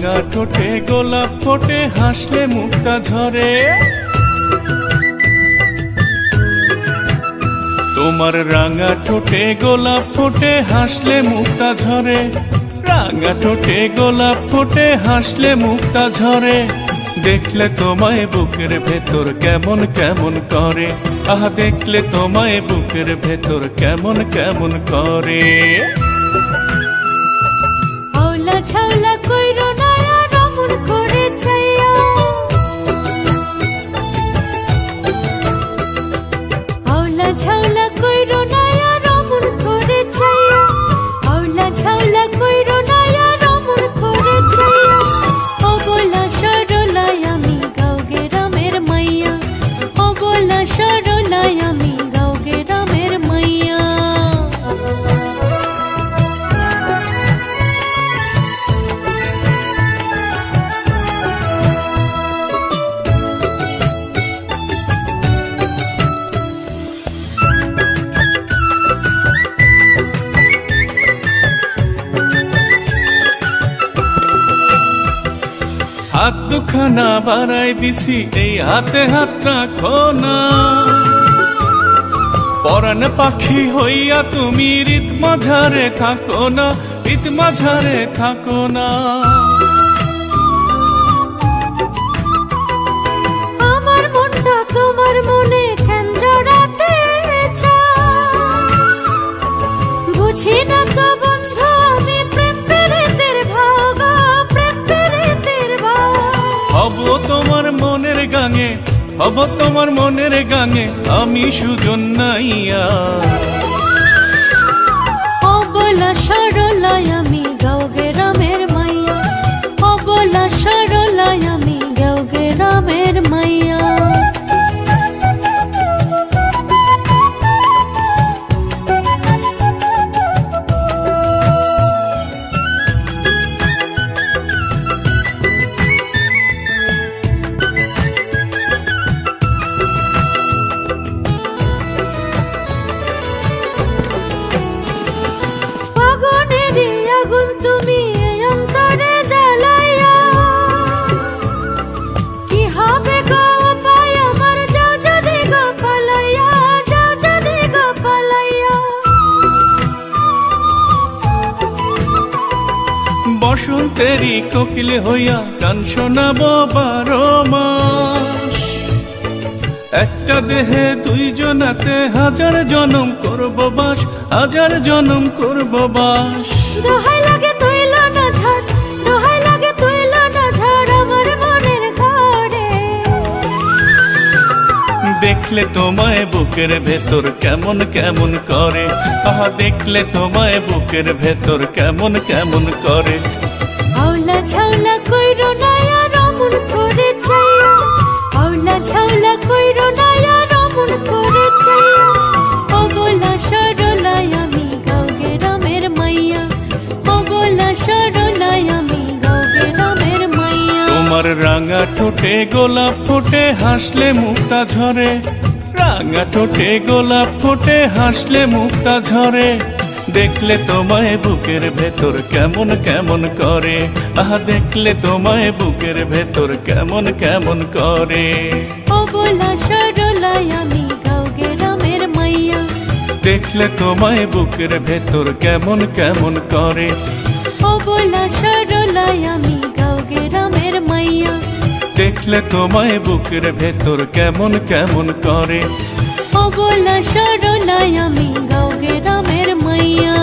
রাঙা ঠোঁটে গোলাপ ফোটে, হাসলে মুখটা ঝরে। তোমার রাঙা ঠোঁটে গোলাপ ফোটে, হাসলে মুখটা ঝরে। রাঙা ঠোঁটে গোলাপ ফোটে, হাসলে মুখটা ঝরে। দেখলে তোমায় বুকের ভেতর কেমন কেমন করে, আহা দেখলে তোমায় বুকের ভেতর কেমন কেমন করে। আওলা ঝাওলা কইরো না আর অমন করে চাইয়া, আওলা ঝাওলা কইরো না আর অমন করে চাইয়া, আওলা ঝাওলা কইরো না আর অমন করে চাইয়া। অবলা সরলাই আমি গাঁও গ্রামের মাইয়া, অবলা সরলাই আমি গাঁও গ্রামের মাইয়া। হাত দুখানা বাড়াই দিছি, এই হাতে হাত রাখো না। পরাণ পাখি হইয়া তুমি রীত মাঝারে থাকো না, রীত মাঝারে থাকো না। আমার মনটা তোমার মনে কেন জড়াতে চায়, বুঝি না তো বন্ধু আমি প্রেম পেরেতের ভাগা, প্রেম পেরেতের ভাগা। হব তোমার মনের গাঙে, হব তোমার মনের গাঙে আমি সুজন নাইয়া। অবলা সরলাই আমি গাঁও গ্রামের মাইয়া, অবলা সরলাই আমি গাঁও গ্রামের মাইয়া। ফাগুনেরই আগুন তুমি এই অন্তরে জ্বালাইয়া, কি হবে গো পাই আমার যাও যদি গো পালাইয়া, যাও যদি গো পালাইয়া। বসন্তেরই কোকিল হইয়া গান শোনাবো 12 মাস। একটা দেহে দুইজনাতে হাজার জনম করব বাস, হাজার জনম করব বাস। দোহাই লাগে তুইল না ঝড়, দোহাই লাগে তুইল না ঝড় আমার মনের ঘরে। দেখলে তোমায় বুকের ভেতর কেমন কেমন করে, আহা দেখলে তোমায় বুকের ভেতর কেমন কেমন করে। আওলা ঝাওলা কইরো না আর অমন করে চাইয়া, আওলা ঝাওলা কইরো না আর অমন করে চাইয়া। অবলা সরলাই আমি গাঁও গ্রামের মাইয়া, অবলা সরলাই আমি গাঁও গ্রামের মাইয়া। তোমার রাঙা ঠোঁটে গোলাপ ফোটে, হাসলে মুখটা ঝরে। রাঙা ঠোঁটে গোলাপ ফোটে, হাসলে মুখটা ঝরে। দেখলে তোমায় বুকের ভেতর কেমন কেমন করে, আহা দেখলে তোমায় বুকের ভেতর কেমন কেমন করে। অবলা সরলাই আমি গাঁও গ্রামের মাইয়া, দেখলে তোমায় বুকের ভেতর কেমন কেমন করে। অবলা সরলাই আমি গাঁও গ্রামের মাইয়া, দেখলে তোমায় বুকের ভেতর কেমন কেমন করে। অবলা সরলাই আমি গাঁও গ্রামের মাইয়া।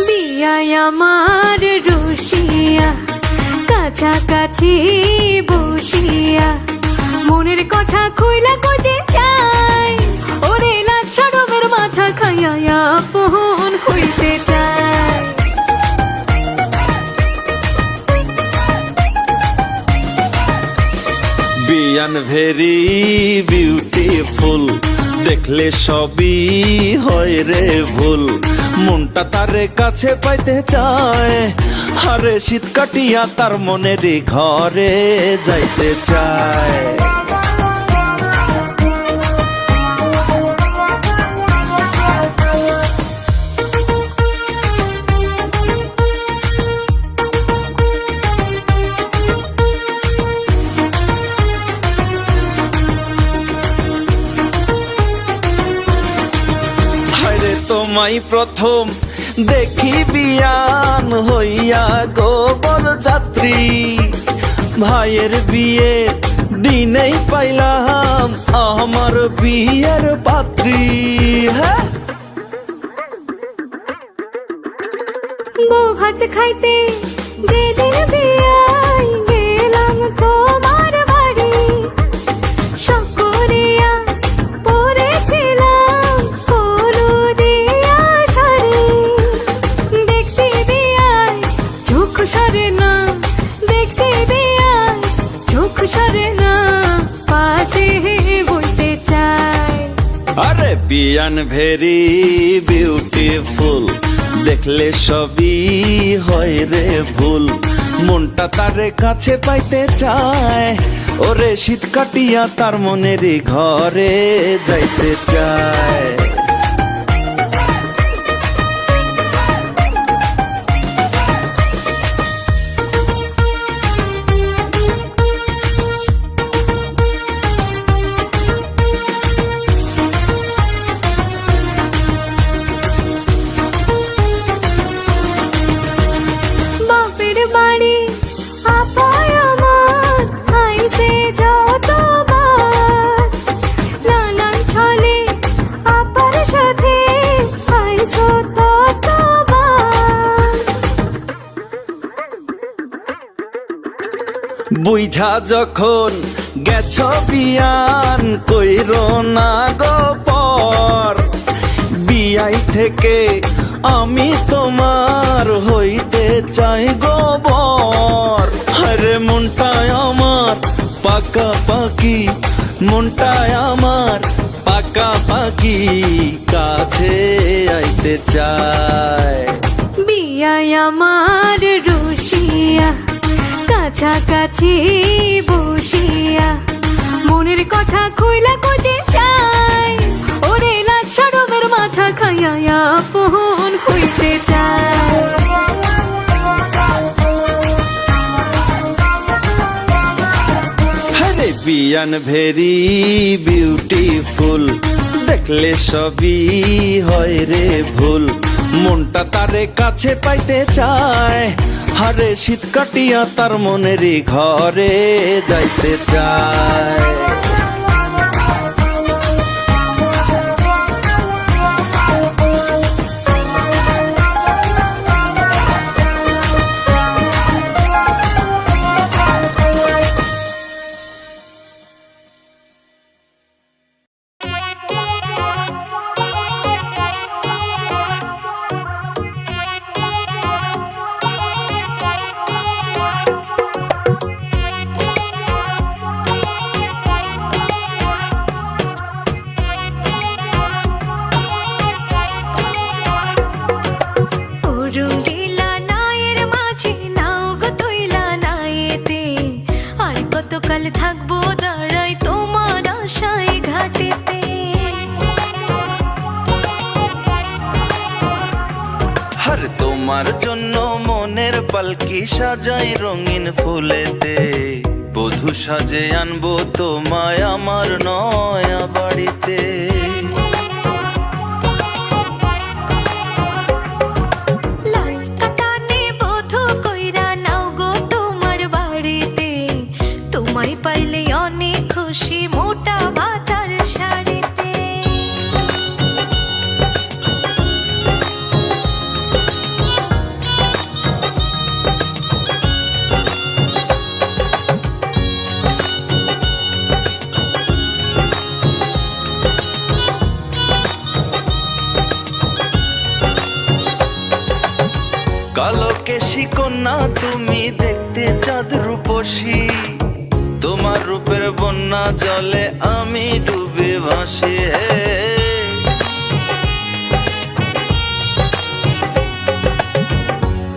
বিয়ায় আমার রুশিয়া, কাছাকাছি বসিয়া মনের কথা খুইলা কইতে চাই, ওরে লাজ শরমের মাথা খাইয়া আপন হইতে চাই। Be and very beautiful, দেখলে সবই হয় রে ভুল, মনটা তারে কাছে পাইতে চায়, আরে শীত কাটিয়া তার মনেরই ঘরে যাইতে চায়। তোমায় প্রথম দেখি বিয়ান হইয়া গোবর যাত্রী, ভাইয়ের বিয়ে দিনেই পাইলাম আমার বিয়ের পাত্রী। হ্যাঁ, বউ ভাত খাইতে যেদিন বিয়ায় গেলাম তোমার বাড়ি, সকরিয়া পরেছিলাম হলুদিয়া শাড়ি। দেখছি বিয়ায় চোখ সরে না, দেখছি বিয়ায় চোখ সরে না, পাশে বলতে চাই। আরে বিয়ান ভেরি বিউটিফুল, দেখলে সবই হয় রে ভুল, মনটা তারে কাছে পাইতে চায়, ওরে শীত কাটিয়া তার মনেরই ঘরে যাইতে চায়। বাপের বাড়ি আপায় আমার আইসে যতবার, নানান ছলে আপার সাথে আইসো ততবার। বুঝা যখন গেছ বিয়ান কইরো না গো পর, বিয়াই থেকে আমি তোমার হইতে চাই গোবর। আরে মনটায় আমার পাকা পাকি, মনটায় আমার পাকা পাকি, কাছে আইতে চায়। বিয়ায় আমার রুশিয়া কাছাকাছি বসিয়া, মনের কথা খুইলা কইতে চাই, ওরে লাজ শরমের মাথা খাইয়া আপন হইতে চাই। আরে বিয়ান ভেরি বিউটিফুল, দেখলে সবই হয় রে ভুল, মনটা তারে কাছে পাইতে চায়, আরে শীত কাটিয়া তার মনেরই ঘরে যাইতে চায়। কতকাল থাকবো দাঁড়াই তোমার আশায় ঘাটেতে। আর তোমার জন্য মনের পালকি সাজাই রঙিন ফুলেতে, বধূ সাজে আনবো তোমায় আমার নয়া বাড়িতে। পাইলে অনেক খুশি মোটা ভাতার শাড়িতে। কালো কেশি কন্যা তুমি দেখতে চাঁদ রূপসী, তোমার রূপের বন্যা জলে আমি ডুবে ভাসি হে।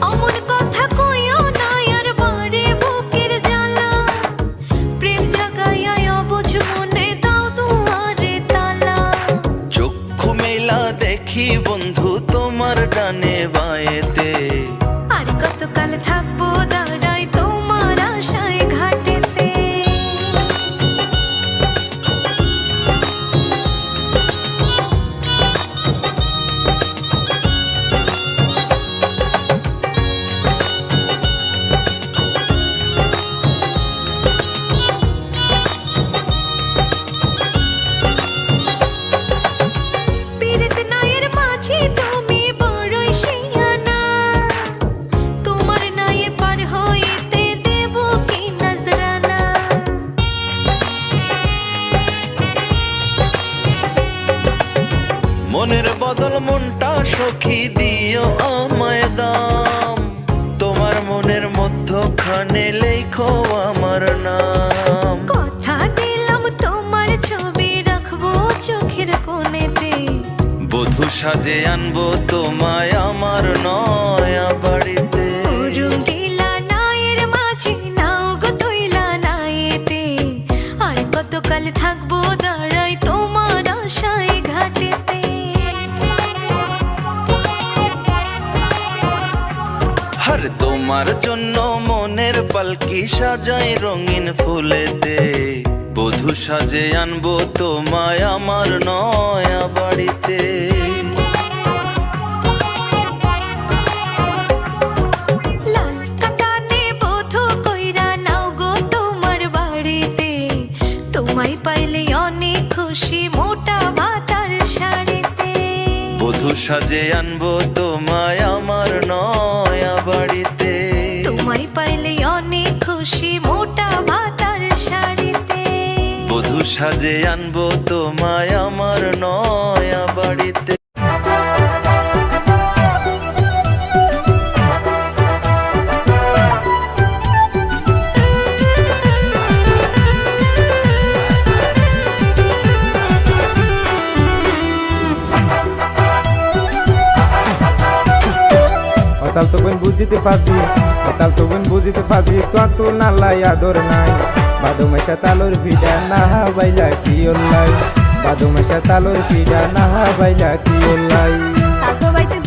অমন কথা কইও না আর বারে বুকের জ্বালা, প্রেম জাগাইয়া অবুঝ মনে দাও দুয়ারে তালা। চক্ষু মেলা দেখি বন্ধু তোমার ডানে বায়েতে, আর কতকাল থাকবো দাঁড়াই তোমার আশায় ঘাটেতে। পীড়িত নায়ের মাঝি তুমি বড়ই শিয়ানা, তোমার নায়ে পার হইতে দেব কি নজরানা। মনের বদল মনটা সখী দিও আমায় দাম, তোমার মনের মধ্যখানে লেখো আমার নাম। কথা দিলাম তোমার ছবি রাখবো চোখের কোণেতে, বধূ সাজে আনবো তোমায় আমার নয়া বাড়িতে। অরুণ দিলা নায়ের মাঝি নাও গো তুইলা নায়েতে, আর কতকাল থাকবো দাঁড়াই তোমার আশায় ঘাটেতে। আর তোমার জন্য মনের পালকি সাজাই রঙিন ফুলেতে, বধূ সাজে আনবো তোমায় আমার নয়া বাড়িতে। লাল কাতানে বধূ কইরা নাও গো তোমার বাড়িতে, তোমায় পাইলে অনেক খুশি মোটা ভাতার শাড়িতে। বধূ সাজে আনবো তোমায় আমার নয়া বাড়িতে, তোমায় পাইলে অনেক খুশি মোটা ভাতার শাড়িতে। বধূ সাজে আনবো তোমায় আমার নয়া বাড়িতে। Otal to ben bujite fazi, otal to ben bujite fazi, tu nalla yador nai. Badu mesha talor fida na baila ki ollai, badu mesha talor fida na baila ki ollai. Talto baite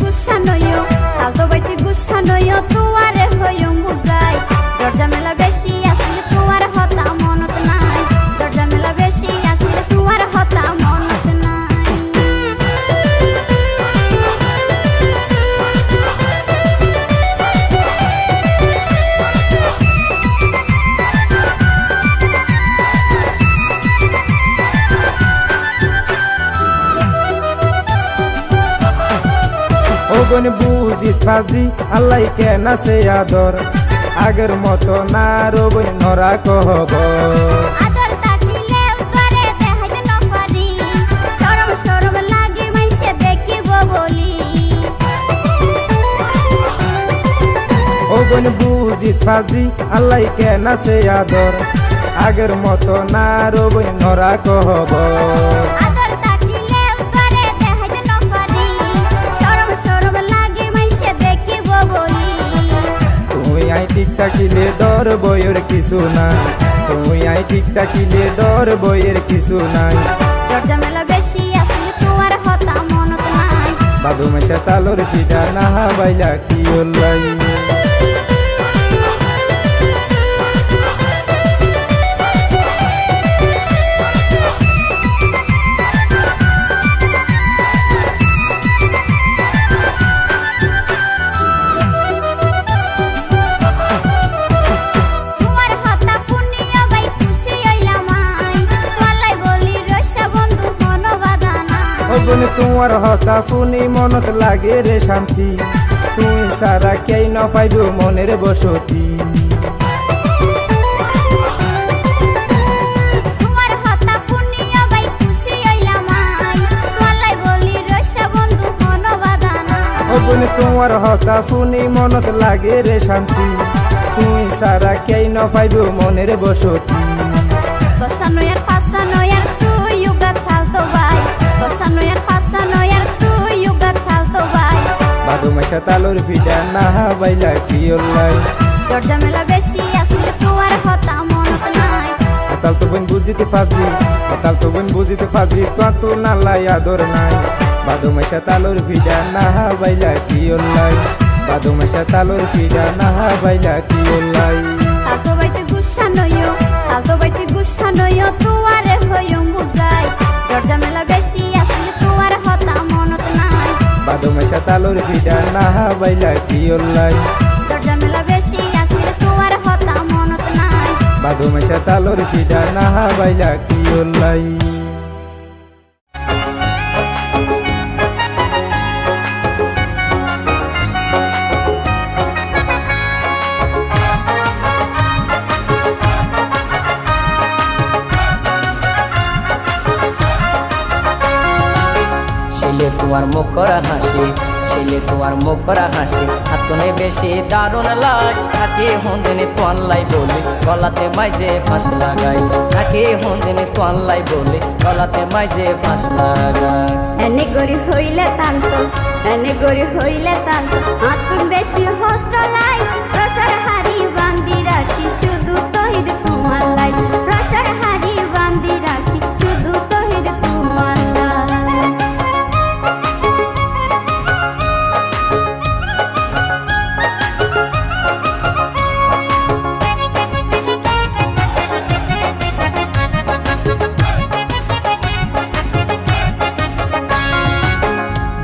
gussa noyo, tuare hoyo muzai. Georgia mela beshi asile tuar hota monot nai. Georgia mela beshi asile tuar hota monot nai. ওগন বুজিত ফাজি আল্লাহ কেন সে আদর, আগের মতো না রোবন নরা কহবর। Ador takile utare dehaite no pari, shorom shorom lage maishe dekibo boli. ওগন বুজিত ফাজি আল্লাহ কেন সে আদর, আগের মতো না রোবন নরা কহবর। Ador takile utare dehaite no pari, shorom shorom lage maishe dekibo boli. তুই আই টিকটা কিলে ডর বইয়ের কিছু নাই, তুই আই টিকটা কিলে ডর বইয়ের কিছু নাই। Georgia mela beshi asile tuar hota monot nai. বাদু মেশা তালোর ফিডা না বাইলা কি ওল্লাই। Tuar hota puniya bai খুশি হইলাম আই, তোলাই বলি রইসা বন্ধু কোনো বাধা নাই। অগুন তোমার হতা শুনি মনত লাগে রে শান্তি, তুই সারা কেই ন পাইব মনের বসতি। তোমার হতা পূর্ণিয়া বাই খুশি হইলাম আই, তোলাই বলি রইসা বন্ধু কোনো বাধা নাই। অগুন তোমার হতা শুনি মনত লাগে রে শান্তি, তুই সারা কেই ন পাইব মনের বসতি। Tosano yar pasano yar tu yuga thalto bai Tosano yar pasano yar tu yuga thalto bai বাদু মেশা তালুর ফিডা না বাইলা কি ওলাই দরজা মেলা বেশি আসলে তোমার কথা মনত নাই আতাল তো বন বুঝিতে পাবি আতাল তো বন বুঝিতে পাবি তো নালাই আদর নাই বাদু মেশা তালুর ফিডা না বাইলা কি ওলাই বাদু মেশা তালুর ফিডা না বাইলা কি ওলাই তালতো বাইতে গুসা নয় তুয়ারে হইম বুঝাই দরজা মেলা বেশি আসলে তোমার কথা মনত নাই বাদু মেশা তালুর ফিডা না বাইলা কি ওলাই দরজা মেলা বেশি আসলে তোমার কথা মনত নাই বাদু মেশা তালুর ফিডা না বাইলা কি ওলাই ছেলে তোমার মুখ করা হাসি ছেলে তোমার মুখ করা হাসি হাতনে বেশি দারুণ লাগ তাকে হন্দিনে তোয়াল্লাই বলি গলাতে মাইজে ফাঁস লাগাই তাকে হন্দিনে তোয়াল্লাই বলি গলাতে মাইজে ফাঁস লাগাই এনে গরি হইলে তান্ত আতুন বেশি হস্ত লাই রসর হারি বান্দি রাখি শুধু তহিদ তোমার লাই রসর হারি বান্দি রাখি শুধু তহিদ তোমার লাই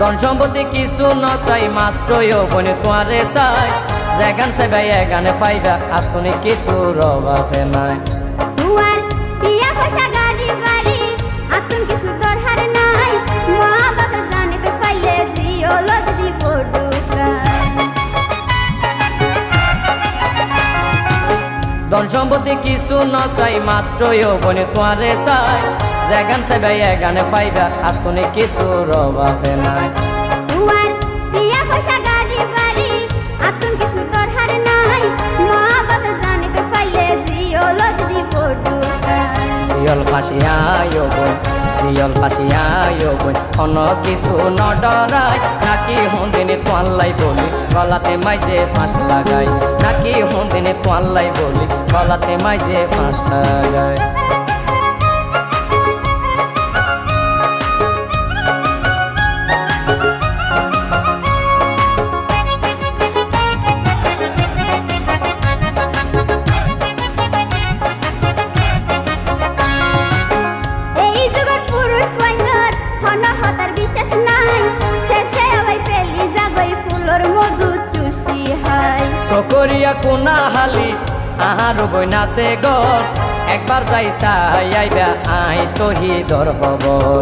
ধন সম্পত্তি কিছু নচাই মাত্র বনে তোয়ারে চাই যেগান চাইবাই এগানে পাইবা আতুনে কিছু রবা ফেনাই দুয়ার দিয়া পয়সা গাড়ি বাড়ি আতুন কিছু দরকার নাই মা বাবা জানিতে পাইলে জিও লগ দিব ঢুকাই ধন সম্পত্তি কিছু নচাই মাত্র বনে তোয়ারে চাই যেগান চাইবাই এগানে পাইবা আতুনে কিছু রবা ফেনাই দুয়ার দিয়া পয়সা গাড়ি বাড়ি আতুন কিছু দরকার নাই মা বাবা জানিতে পাইলে জিও লগ দিব ঢুকাই জিয়ল ফাঁসিয়ায় বই অন্য কিছু নডরাই নাকি হন্দিনে তোয়াল্লাই বলি গলাতে মাইজে ফাঁস লাগাই নাকি হন্দিনে তোয়াল্লাই বলি গলাতে মাইজে ফাঁস লাগাই এই যুগের পুরুষ ফাইনার হনহতার বিশ্বাস নাই শেষে হই পেলি যাগই ফুলর মধু চুষি হাই সকরিয়া কোনা হালি আহার বই নাচে গর একবার যাই চাই আইবা আই তহি দর খবর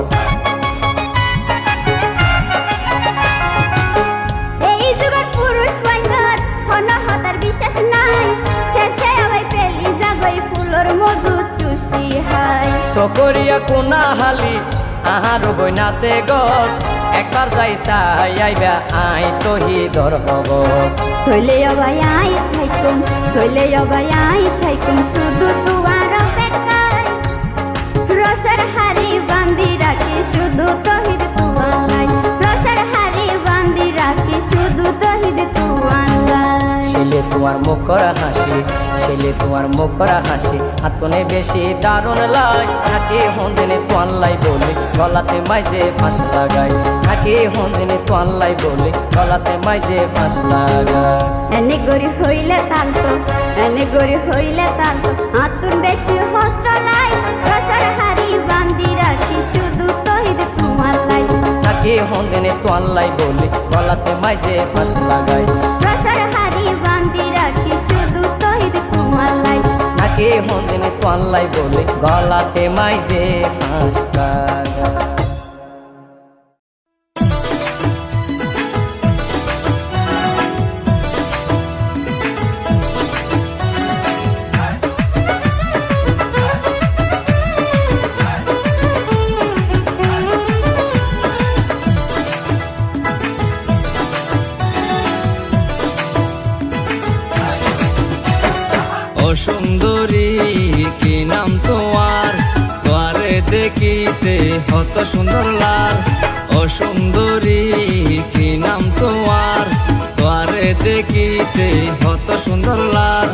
এই যুগের পুরুষ ফাইনার হনহতার বিশ্বাস নাই শেষে হই পেলি যাগই ফুলর মধু চুষি হাই সকরিয়া কোনা হালি আহার বই নাচে গর একবার যাই চাই আইবা আই তহি দর খবর থইলে অবাই আই থাইকুম শুধু তুয়ার বেকাই রসর হারি বান্দি রাখি শুধু তহিদ তুয়ার লাই রসর হারি বান্দি রাখি শুধু তহিদ তুয়ার লাই ছেলে তোমার মুখ করা হাসি ছেলে তোমার মুখ করা হাসি হাতনে বেশি দারুণ লাগ নাকি হন্দিনে তোয়াল্লাই বলি গলাতে মাইজে ফাঁস লাগাই নাকি হন্দিনে তোয়াল্লাই বলি গলাতে মাইজে ফাঁস লাগাই এনে গরি হইলে তান্ত আতুন বেশি হস্ত লাই রসর হারি বান্দি রাখি শুধু তহিদ তোমার লাই নাকি হন্দিনে তোয়াল্লাই বলি গলাতে মাইজে ফাঁস লাগাই রসর হারি বান্দি রাখি শুধু তহিদ তোমার লাই নাকি হন্দিনে তোয়াল্লাই বলি গলাতে মাইজে ফাঁস লাগাই সুন্দরী কি নাম তোমার দেখিতে কত সুন্দর লার, ও সুন্দরী কি নাম তোমার? তোয়ারে দেখিতে কত সুন্দর লার,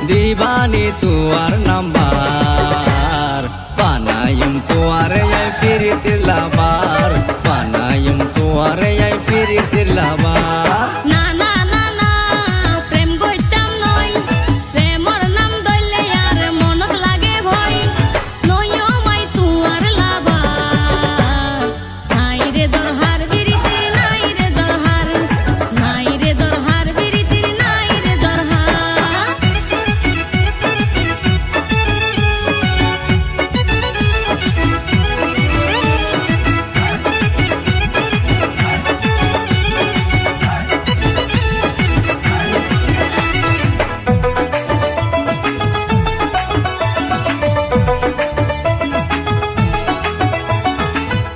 দিবানি তোয়ার নাম্বার, বানাইম তোয়ারে আই ফিরিতে লাবার, বানাইম তোয়ারে আই ফিরিতে লাবার। না না না না প্রেম বইতাম নয়, প্রেমর নাম দইলে আর মনত লাগে ভয়, নইও মাই তুয়ার লাবার। নাই রে দরহার বিরিতি নাই রে দরহার, নাই রে দরহার বিরিতি নাই রে দরহার।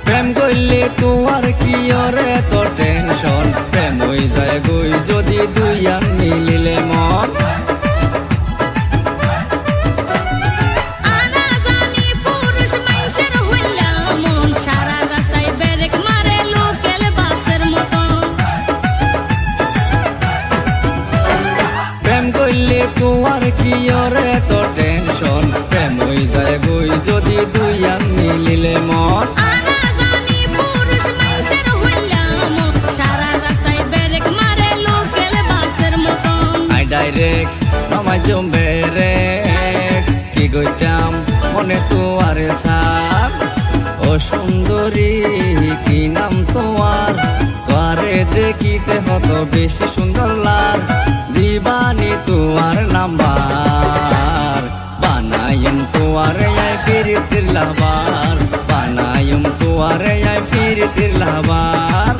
প্রেম করলে তোমার কি ওরে তো টেনশন, প্রেম হয়ে যায় গই যদি দুই আন মিলিলে মন। আনা জানি পুরুষ মানুষের হইলা মন, সারা রাস্তায় ব্রেক মারে লোকেল বাসের মতন। প্রেম করলে তোমার কি ওরে তো টেনশন, প্রেম হয়ে যায় গই যদি দুই আন মিলিলে মন। আনা জানি পুরুষ মানুষের হইলা মন, সারা রাস্তায় ব্রেক মারে লোকেল বাসের মতন। আই ডাইরেক্ট নমাই জমবে রে, কি গইতাম মনে তোয়ারে সার, ও সুন্দরী কি নাম তোমার? তোয়ারে দেখিতে হত বেশি সুন্দর লার, দিবানি তোয়ার নাম্বার, বানাইম তোয়ারে আই ফিরিতে লাবার, বানাইম তোয়ারে আই ফিরিতে লাবার।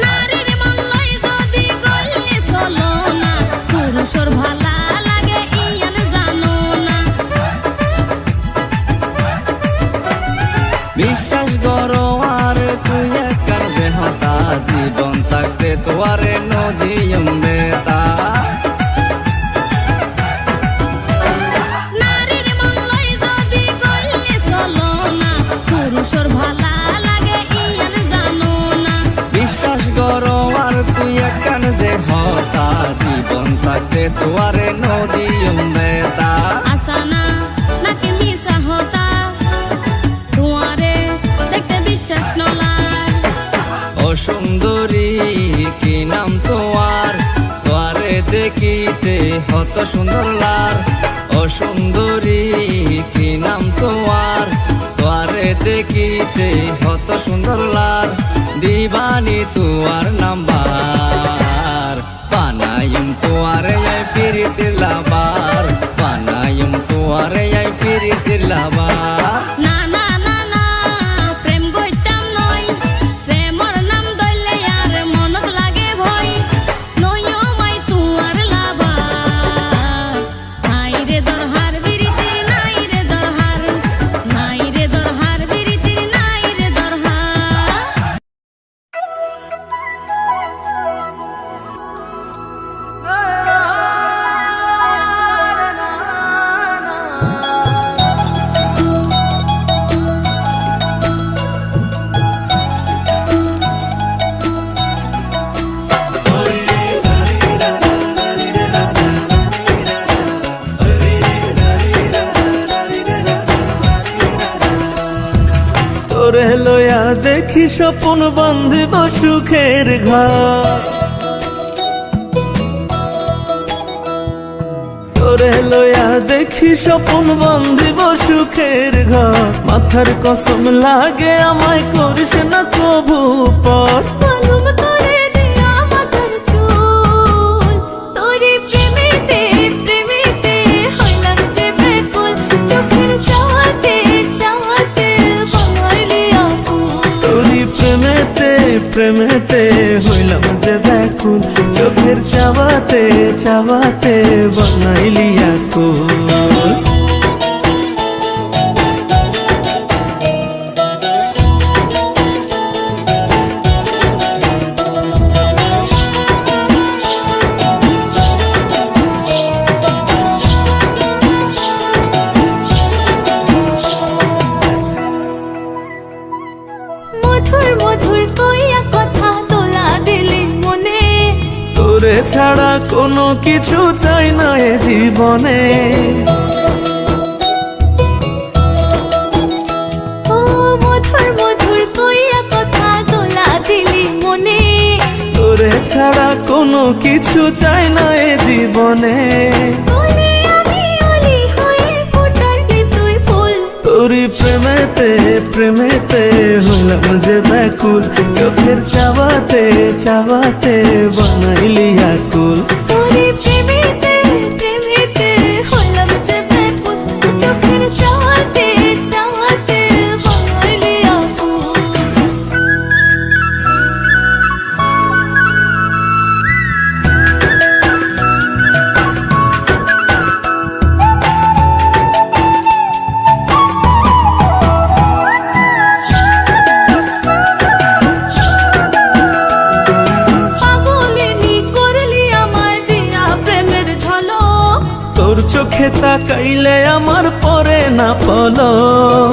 নারীর মন লই যদি গলে চলো না, পুরুষর ভালা লাগে ইয়ান জানো না। বিশ্বাস করো আর তুই একার যে হতা, জীবন থাকতে তোয়ারে নদীম বেতা। নারীর মন লই যদি গলে চলো না, পুরুষর ভালা লাগে ইয়ান জানো না। বিশ্বাস করো আর তুই একার যে হতা, জীবন থাকতে তোয়ারে নদীম বেতা। আসানা নাকি মিশা হতা, তোমারে দেখতে বিশ্বাস নলার। ও সুন্দরী কি নাম তোমার? তোয়ারে দেখিতে হত সুন্দর লার, ও সুন্দরী কি নাম তোমার? তোয়ারে দেখিতে হত সুন্দর লার, দিবানি তোয়ার নাম্বার, বানাইম তোয়ারে আই ফিরিতে লাবার, বানাইম তোয়ারে আই ফিরিতে লাবার। না না না না প্রেম বইতাম নয়, প্রেমর নাম দইলে আর মনত লাগে ভয়, নইও মাই তুয়ার লাবার। নাই রে দরহার বিরিতি নাই রে দরহার, নাই রে দরহার বিরিতি নাই রে দরহার। তোরে লয়া দেখি স্বপন বান্ধিব সুখের ঘর, তোরে লয়া দেখি স্বপন বান্ধিব সুখের ঘর, মাথার কসম লাগে আমায় করিস না কবু পর। মালুম করে দিয়া মাথার চুল, তোরে প্রেমেতে প্রেমেতে হইলাম যে বেকুল, চোখের চাওয়াতে চাওয়াতে বাঙালি আকুল। তোরি প্রেমেতে প্রেমেতে হইলাম যে ব্যাকুল, চোখের চাওয়াতে চাওয়াতে বানাইলি আকুল। তোরে ছাড়া কোনো কিছু চাই না এ জীবনে। ও মধুর মধুর কইরা কথা দোলা দিলি মনে, তোরে ছাড়া কোনো কিছু চাই না এ জীবনে। বলে আমি অলি হয়ে ফুটালি তুই ফুল, তোরি প্রেমেতে প্রেমেতে হলাম যে ব্যাকুল, চোখের চাওয়াতে চাওয়াতে বানাইলি আকুল। তোরে প্রেমেতে প্রেমেতে হলাম যে ব্যাকুল, চোখের চাওয়াতে চাওয়াতে বানাইলি আকুল। পাগলিনী করলি আমায় দিয়া প্রেমের ঝলক, তোর চোখে তাকাইলে আমার পরে না পলক।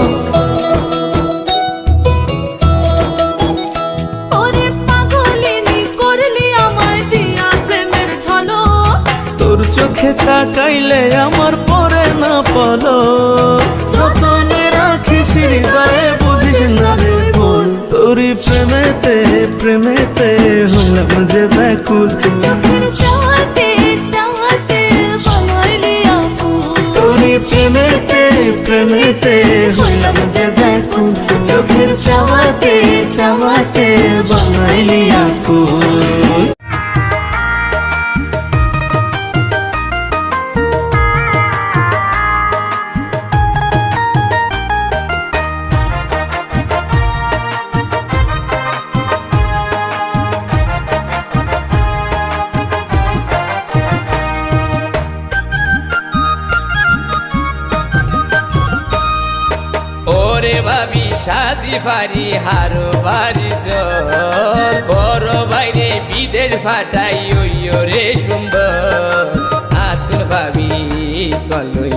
ওরে পাগলিনী করলি আমায় দিয়া প্রেমের ঝলক, তোর চোখে তাকাইলে আমার পরে না পলক। যতনে রাখিস হৃদয়ে বুঝিস না রে ভুল, তোরি প্রেমেতে প্রেমেতে হলাম যে ব্যাকুল। চোখের চাওয়াতে চাওয়াতে বানাইলি আকুল। তোরি প্রেমেতে প্রেমেতে হলাম যে ব্যাকুল, চোখের চাওয়াতে চাওয়াতে বানাইলি আকুল। ওরে ভাবি সাজি পারি হারো বাড়ি চল, বড় বাইরে বিদেশ ফাটাই ওইও রে সুন্দর। আতুন ভাবি তলই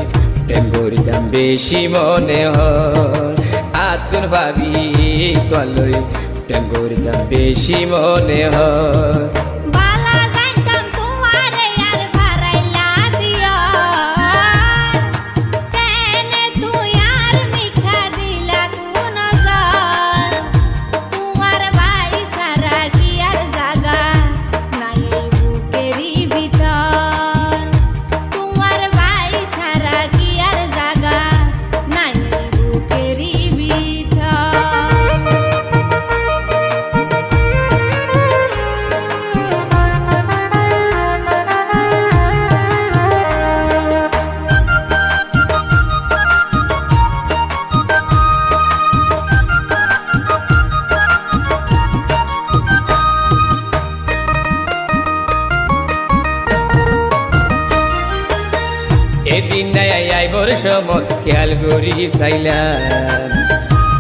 প্রেম করিতাম বেশি মনে হয়, আতুন ভাবি তলই প্রেম করিতাম বেশি মনে হয়। বালা যাইতাম তোমারে আর ভারাইলা দিও, কেনে তুই আর মিঠা দিলা কোন জন। তোমার ভাই সারা কি আর জাগা নাই এই বুকেরই ভিতর, তোমার ভাই সারা কি আর জাগা নাই এই বুকেরই ভিতর। এদিন নাই আইবর সমত খেয়াল করি চাইলাম,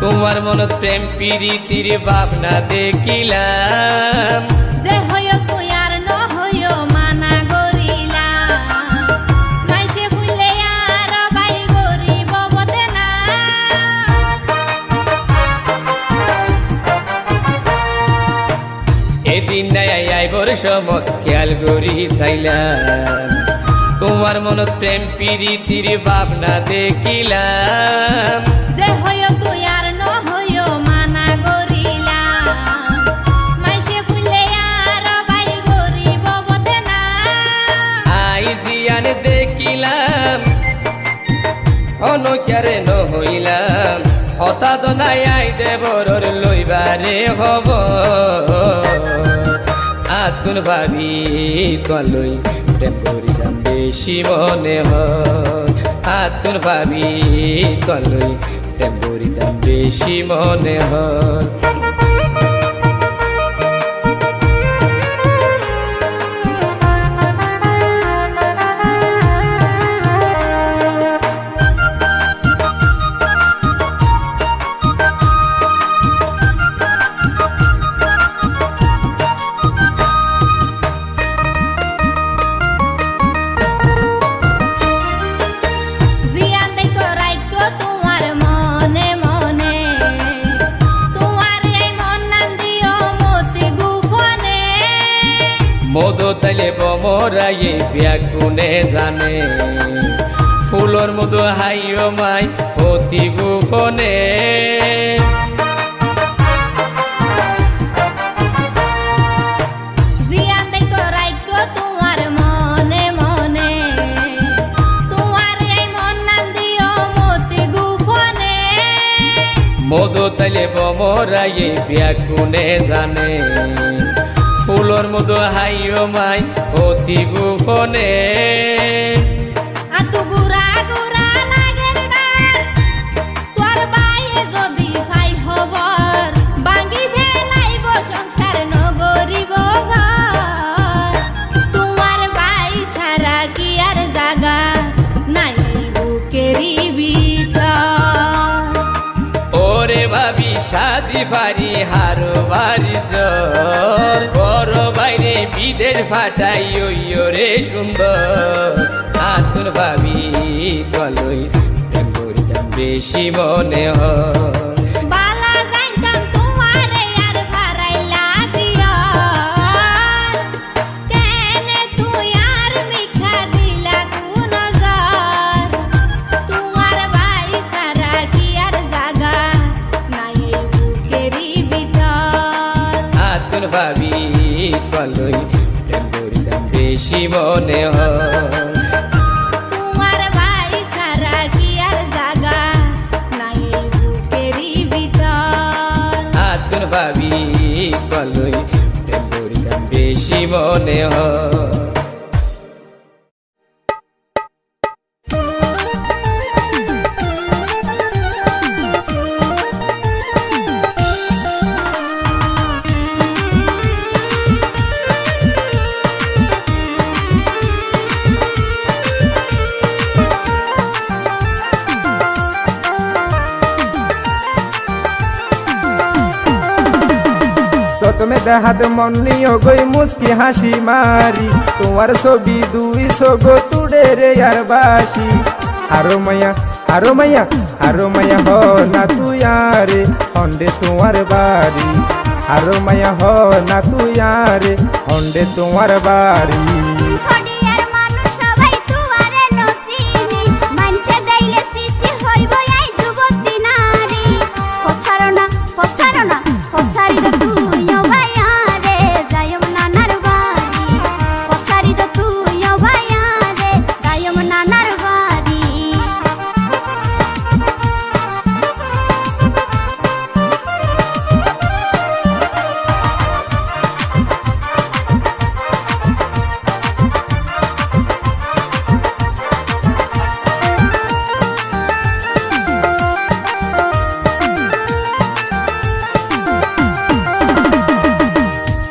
তোমার মনত প্রেম প্রীতির ভাবনা দেখিলাম। যে হইও তুই আর ন হইও মানা গরিলাম, মাইসে ফুলে আর বাই গরিব বদে না। এদিন নাই আইবর সমত খেয়াল করি চাইলাম, তোমার মনত প্রেম প্রীতির ভাবনা দেখিলাম। যে হইও তুই আর ন হইও মানা গরিলাম, মাইসে ফুলে আর বাই গরিব বদে না। আই জিয়ান দেখিলাম অনুচারে ন হইলাম, হঠাৎ নাই আই দেবরর লইবারে হব। আতুন ভাবি তলই প্রেম করিতাম বেশি মনে হয়, আতুন ভাবি তলই প্রেম করিতাম বেশি মনে হয়। জিয়ান দেখো রাইখো তোমার মনে মনে, তোমার মধু তাইলে বমরাইয়ে ব্যাকুনে জানে ফুলর মধু হাইও মাই অতি গোপনে জিয়ান দেখো রাইকো তোমার মনে মনে তোমার এই মন নাম দিও মতি গোপনে মধু তাইলে বমরাইয়ে ব্যাকুনে জানে ফুলর মধু হাইও মাই অতি গোপনে আতু গুড়া গুড়া লাগে ডার তোর বাইয়ে যদি ভাই খবর বাঙ্গি ফেলাইব সংসার নগরিব ঘর তোমার ভাই সারা কি আর জাগা নাই বুকেরি ভিতর ওরে ভাবি সাজি ফারি হারো বাড়ি জোর বড় বাইরে বিদের ফাটাই ওরে সুন্দর আতুন ভাবি তলই প্রেম করিতাম বেশি মনে হয় বালা যাইতাম তোমারে আর ভারাইলা দিও কেনে তুই আর মিঠা দিলা কোন নজর তোমার ভাই সারা কি আর জাগা নাই বুকেরি ভিতর আতুন ভাবি তলই প্রেম করিতাম বেশি মনে হয় তোমার ভাই সারা কি আর জাগা নাই বুকেরি ভিতর আতুন ভাবি তলই প্রেম করিতাম বেশি মনে হয় প্রথমে দেহাত মন নিয়ে গই মুস্কি হাসি মারি তোমার ছবি দুই সগো তুড়ে রে আর বাসি হারো মাইয়া হারো মাইয়া হারো মাইয়া হ না তুই আরে হন্ডে তোমার বাড়ি হারো মাইয়া হ না তুই আরে হন্ডে তোমার বাড়ি হডিয়ার মানুষ সবাই তুয়ারে নচিনি মানসে যাইলে সৃষ্টি হইব এই যুবতী নারী পছারনা পছারনা পছারি তো তুইও ভাইয়ারে যাইম নানার বাড়ি পছারি তো তুইও ভাইয়ারে যাইম নানার বাড়ি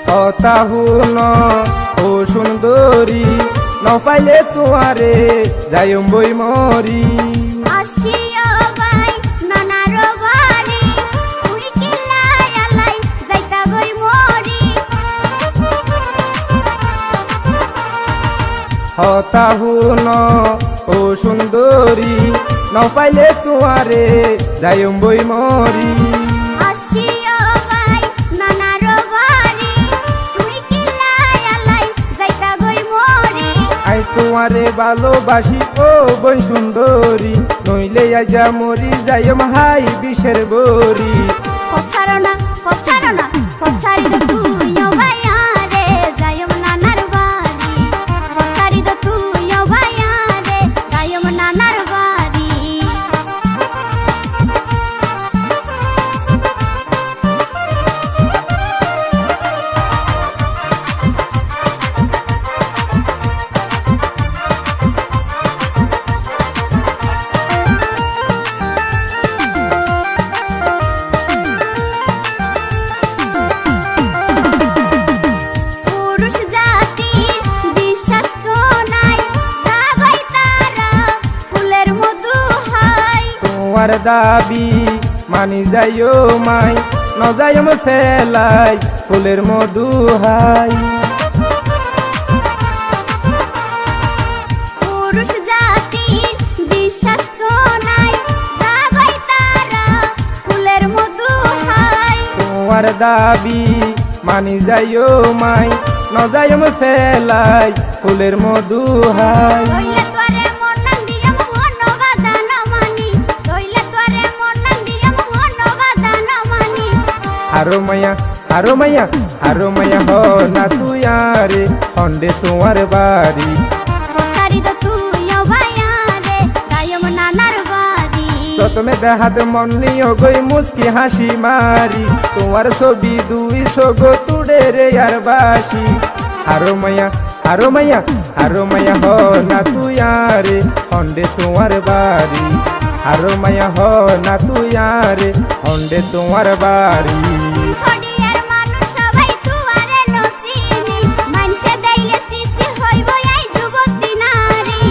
কথা হুন ও সুন্দরী নপাইলে তোমারে যাইম বই মরি আসিও ভাই নানার বাড়ি উড়ি কিলাই আলাই যাইতা গই মরি হতা হুন ও সুন্দরী নপাইলে তোমারে যাইম বই মরি আসিও ভাই নানার বাড়ি উড়ি কিলাই আলাই যাইতা গই মরি আই তোমারে ভালোবাসি ও বই সুন্দরী নইলে আজা মরি যাইম হাই বিষের বরি পছারনা পছারনা পছারি তো তুইও ভাইয়ারে যাইম নানার বাড়ি পছারি তো তুইও ভাইয়ারে যাইম নানার বাড়ি পুরুষ জাতির বিশ্বাস তো নাই জাগাই তারা ফুলের মধু হয় তোমার দাবি মানি যাইও মাই ন যাইম ফেলাই ফুলের মধু হাই পুরুষ জাতির বিশ্বাস তো নাই জাগাই তারা ফুলের মধু হয় তোমার দাবি মানি যাইও মাই নজায়ম ফেলাই ফুলের মধু হাই রইলে তোরে মন নাম দিয়া মন বাদান মানি রইলে তোরে মন নাম দিয়া মন বাদান মানি আরো মায়া হো না তুই আরে হন্ডে তোমার বাড়ি পছারি তো তুইও ভাইয়া রে গায়ম নানার বাড়ি প্রথমে দেখাতে মন নিও গই মুস্কি হাসি মারি তোমার ছবি দুই সগো তুড়ে রে আর বাসি আরো মায়া হো না তুই আরে হন্ডে তোমার বাড়ি আরো মায়া হো না তুই আরে হন্ডে তোমার বাড়ি হডিয়ার মানুষ সবাই তুয়ারে নসিনি মানসে যাইলে সিসি হইব এই যুবতী নারী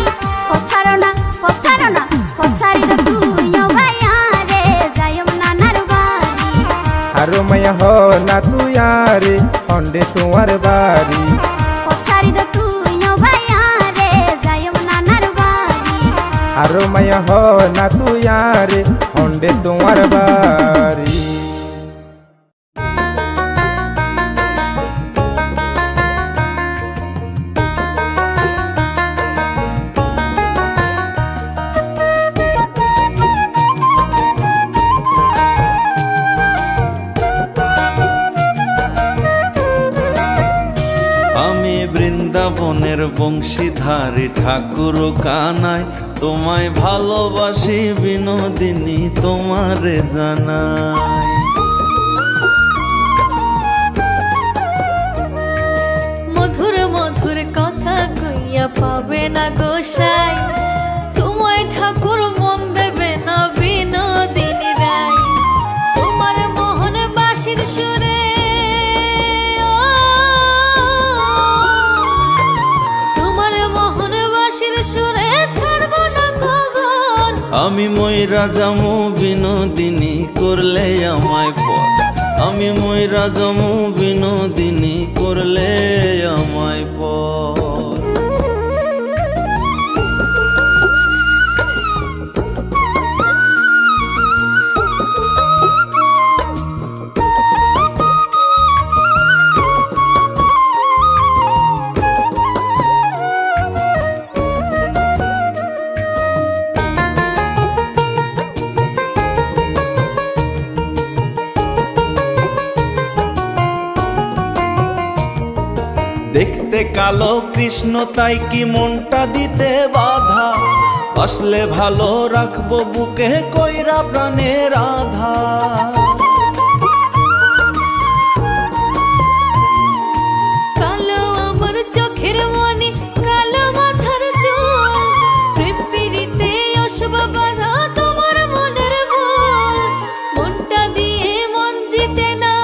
পছারি তো তুইও ভাইয়া রে গায়ম নানার বাড়ি আরো মায়া হো না তুই আরে হন্ডে তোমার বাড়ি পছারি তো তুইও ভাইয়া রে গায়ম নানার বাড়ি আরো মায়া হো না তুই আরে হন্ডে তোমার বাড়ি আমি বৃন্দাবনের বংশীধারী ঠাকুর কানাই তোমায় ভালোবাসি বিনোদিনী তোমারে জানাই মধুর মধুর কথা কইয়া পাবে না গোসাই তোমায় ঠাকুর মন দেবে না বিনোদিনী রায় তোমার মোহন বাসির সুরে তোমার মোহন বাসির সুরে ছাড়ব না খবর আমি ময়রা যামু বিনোদিনী করলে আমায় পর আমি ময়রা যামু বিনোদিনী করলে আমায় পর দেখতে কালো কৃষ্ণ তাই কি মনটা দিতে বাধা আসলে ভালো রাখবো বুকে কইরা প্রাণের আধা কালো আমার চোখের মনি কালো মাথার চুল প্রেম পিরিতে অশুভ বাধা তোমার মনের ভুল মনটা দিয়ে মন জিতে না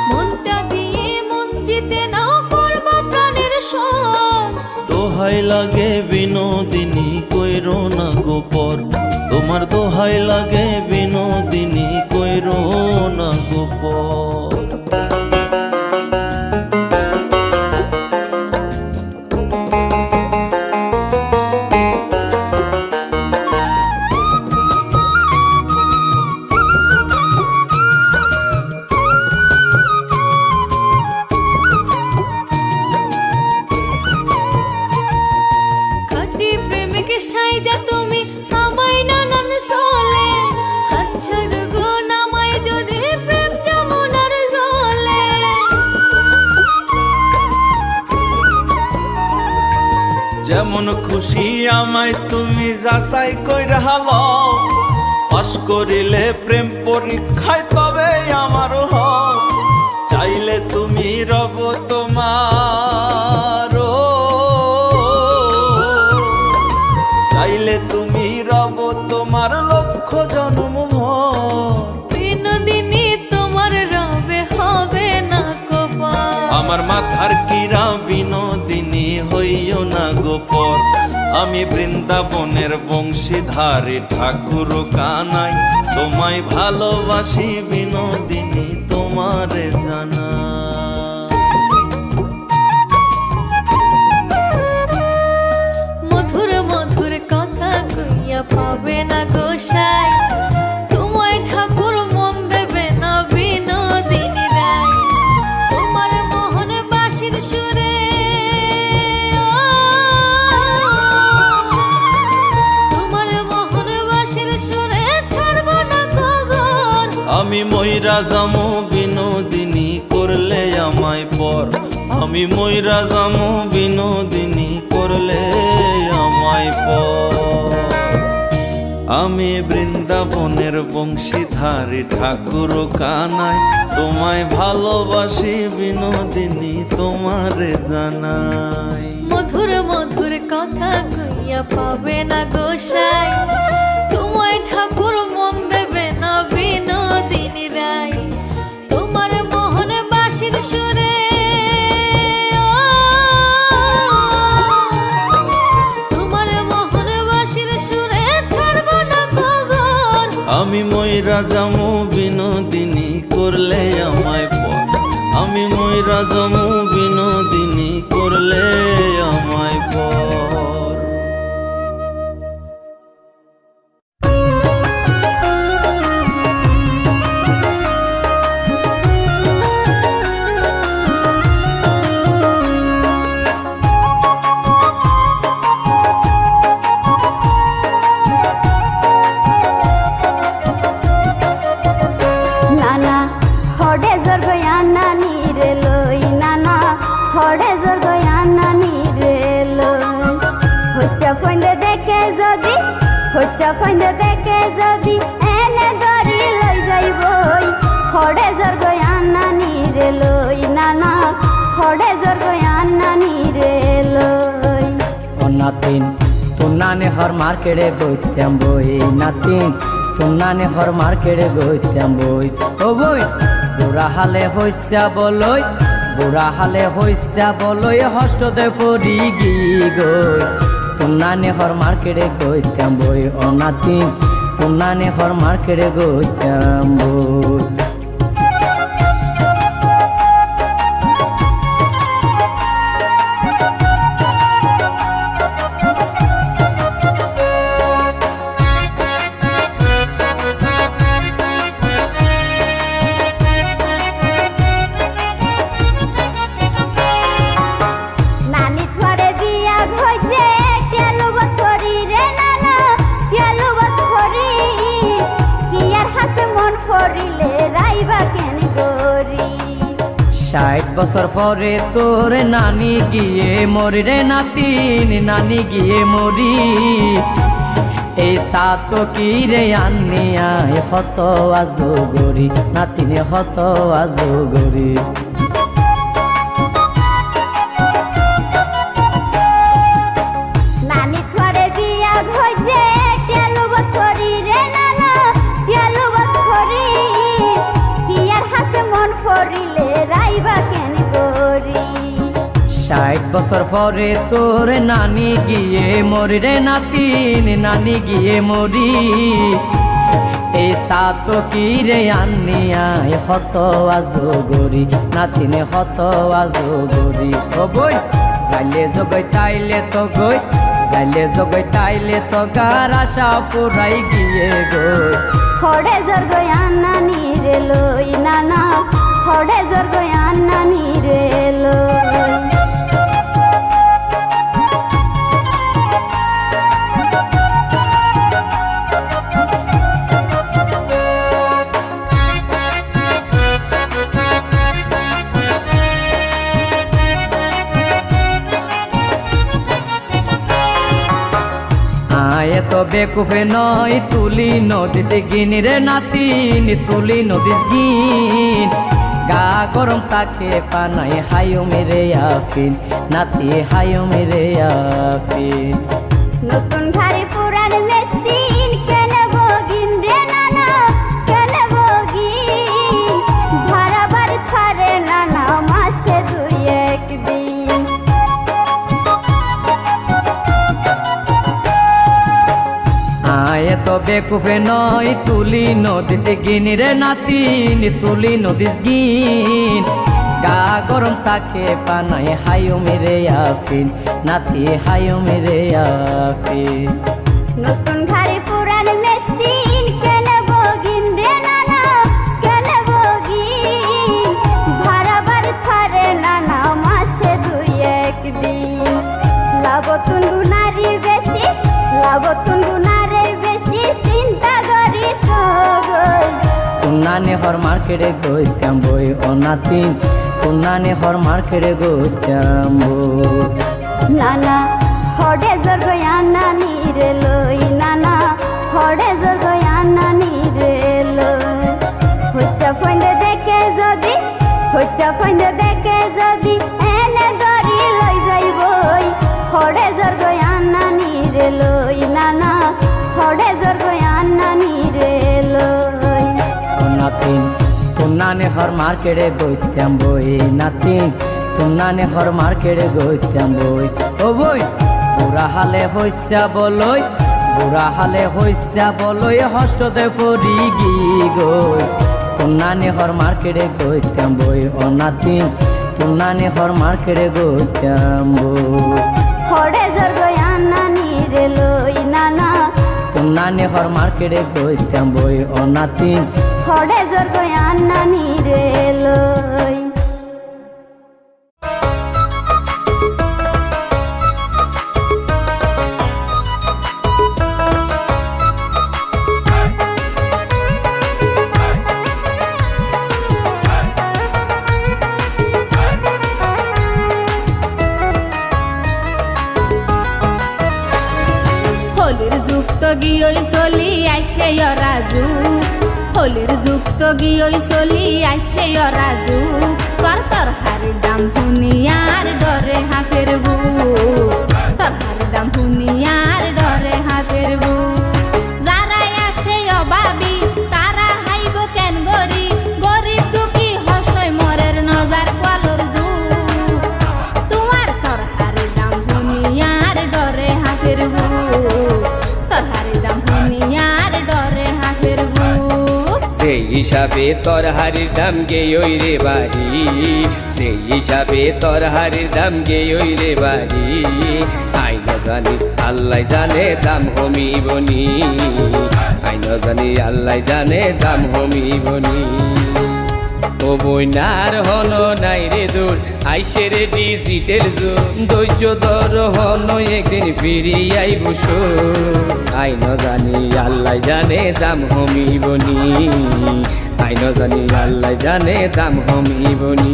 মনটা দিয়ে মন জিতে না করব প্রাণের শোধ দোহাই লাগে বিনোদিনী কইরো না গোপর তোমার দোহাই লাগে বিনোদিনী কইরো না গোপর খাঁটি প্রেমিক সাইজা তুমি আমায় নানান চলে হাত ছাড় গো নামায় যদি প্রেম যমুনার জলে যেমন খুশি আমায় তুমি যাচাই কইরা হালো পাস করিলে প্রেম পরীক্ষায় তবে আমার হক চাইলে তুমি রব তোমার চাইলে তুমি রব তোমার লক্ষ জন্ম বিনোদিনী তোমার রবে হবে না কোপা আমার মাথার কিরা বিনোদিনী হইও না গোপর আমি বৃন্দাবনের বংশীধারী ঠাকুর কানাই তোমায় ভালোবাসি বিনোদিনী তোমারে জানা মধুর মধুর কথা কইয়া পাবে না গোসাই তোমায় ঠাকুর মন দেবে না বিনোদিনী মইরা যামু বিনোদিনী করলে আমায় পর, আমি মইরা যামু বিনোদিনী করলে আমায় পর। আমি বৃন্দাবনের বংশীধারী ঠাকুর কানাই, তোমায় ভালোবাসি বিনোদিনী তোমারে জানাই। মধুর মধুর কথা কইয়া পাবে না গোসাই, তোমায় ঠাকুর মন দেবে না বিনোদিনী রায়। তোমার মোহন বাঁশির সুরে তোমার মোহন বাঁশির সুরে ছাড়ব না খবর। আমি মইরা যামু বিনোদিনী করলে আমায় পর, আমি মইরা যামু বিনোদিনী করলে আমায় পর। নানা হডে জোর গয়া নানি রে লই, নানা হডে জোর গয়া নানি রে লই। হচ্চা ফন্দে দেখে যদি, হচ্চা ফন্দে দেখে যদি এনে ধরি লই যাইবই। হডে জোর গয়া নানি রে লই, নানা হডে জোর গয়া নানি রে লই। ও নাতিন তোর নানে হর মার্কেটে গইতাম বই, নাতিন তোর নানে হর মার্কেটে গইতাম বই। ও বই বুড়া হালে হইসা বলই, বুড়া হালে হইসা বলই হষ্টতে পড়ি গি গই। তোর নানে হর মার্কেটে গইতাম বই, ও নাতিন তোর নানে হর মার্কেটে গইতাম বই। নানি ঘরে বিয়া হইছে টেলু বছরি রে নানা, টেলু বছরি। কিয়ার হাতে মন করিলে রাইবা কেন গরি। 60 বছর পরে তোর নানি গিয়ে মরি রে নাতিন, নানি গিয়ে মরি। এই সাত কি রে আনিয়ায় হত আজগরি, নাতিনে হত আজগরি। নানি ঘরে বিয়া হইছে টেলু বছরি রে নানা, টেলু বছরি। কিয়ার হাতে মন করিলে রাইবা কেন গরি। 60 বছর পরে তোর নানি গিয়ে মরি রে নাতিন, নানি গিয়ে মরি। এই সাত কি রে আনিয়ায় হত আজগরি, নাতিনে হত আজগরি। ও বই যাইলে জগই তাইলে তো গই, যাইলে জগই তাইলে তো গার আশা ফুরাই গিয়ে গই। হডে জোর গয়া নানি রে লই, নানা হডে জোর গয়া নানি রে লই। আয় তো বেকুফে নয় তুলি নদিস গিন রে নাতিন, তুলি নদিস গিন। গা গরম তাকে পানাই হায়ো মেরে আফিন, নাতি হায়ো মেরে আফিন। নতুন ঘরে পুরান মেশিন কেন বগিন রে নানা, কেন বগিন। ভাড়া বাড়ি ছাড়ে নানা মাসে 2-1 দিন। আয় তো বেকুফে নয় তুলি নদিস গিন রে নাতিন, তুলি নদিস গিন। গা গরম তাকে পানাই হায়ো মেরে আফিন, নাতি হায়ো মেরে আফিন। নতুন ঘরে পুরান মেশিন কেন বগিন রে নানা, কেন বগিন। ভাড়া বাড়ি ছাড়ে নানা মাসে 2-1 দিন। লাভতুন গুনারি বেশি, লাভতুন গুনারে বেশি চিন্তা করি সগই। নানে হর হর মার্কেটে গইতাম বই ও নাতিন তোর নানি হর মার্কেটে গইতাম বই নানা হড়ে জোর গয়া নানি রে লই নানা হড়ে জোর গয়া নানি রে লই হচ্চা ফন্ডে দেখে যদি এনে দড়ি লই যাইবই হড়ে জোর গয়া নানি রে লই নানা হড়ে জোর গয়া নানি রে লই ও নাতিন তোর নানি হর মার্কেটে গইতাম বই নাতিন তোর নানি হর মার্কেটে গইতাম বই ও বই বুড়া হালে হইসা বলই হস্ততে পড়ি গি গই তোর নানি হর মার্কেটে গইতাম বই ও নাতিন তোর নানি হর মার্কেটে গইতাম বই হড়ে জোর গয়া নানি রে লই নানা তোর নানি হর মার্কেটে গইতাম বই ও নাতিন হড়ে জোর গয়া নানি রে লই হোলির যুক্ত গিয়ে চলি আসে রাজু হোলির যুক্ত গিয়ে চলি আসে রাজু তোর হারি দাম শুনিয়ার ডরে হাফের তোর হারি দাম শুনিয়ার ডরে হাফের যারাই আছে অভাবী তারা হাইব কেন গরিব দুঃখী হসয় মরের নজার পালর তোমার তোর হারি দাম শুনিয়ার ডরে হাফের তোর হারি দাম শুনিয়ার ডরে হাফের সেই হিসাবে তোর হারির দাম গেই রে বাড়ি সেই হিসাবে তোর হারির দাম গেই রে বাড়ি আইন জানি আল্লাহ জানে দাম হমিবনি আইন জানি আল্লাহ জানে দাম হমিবনি ও বইনার হন নাই রে দূর আইসে রে ডিজিটাল যুগ ধৈর্য ধর হন একদিন ফিরি আইব আইন জানি আল্লাহ জানে দাম হমিবনি আইন জানি আল্লাহ জানে দাম হমিবনি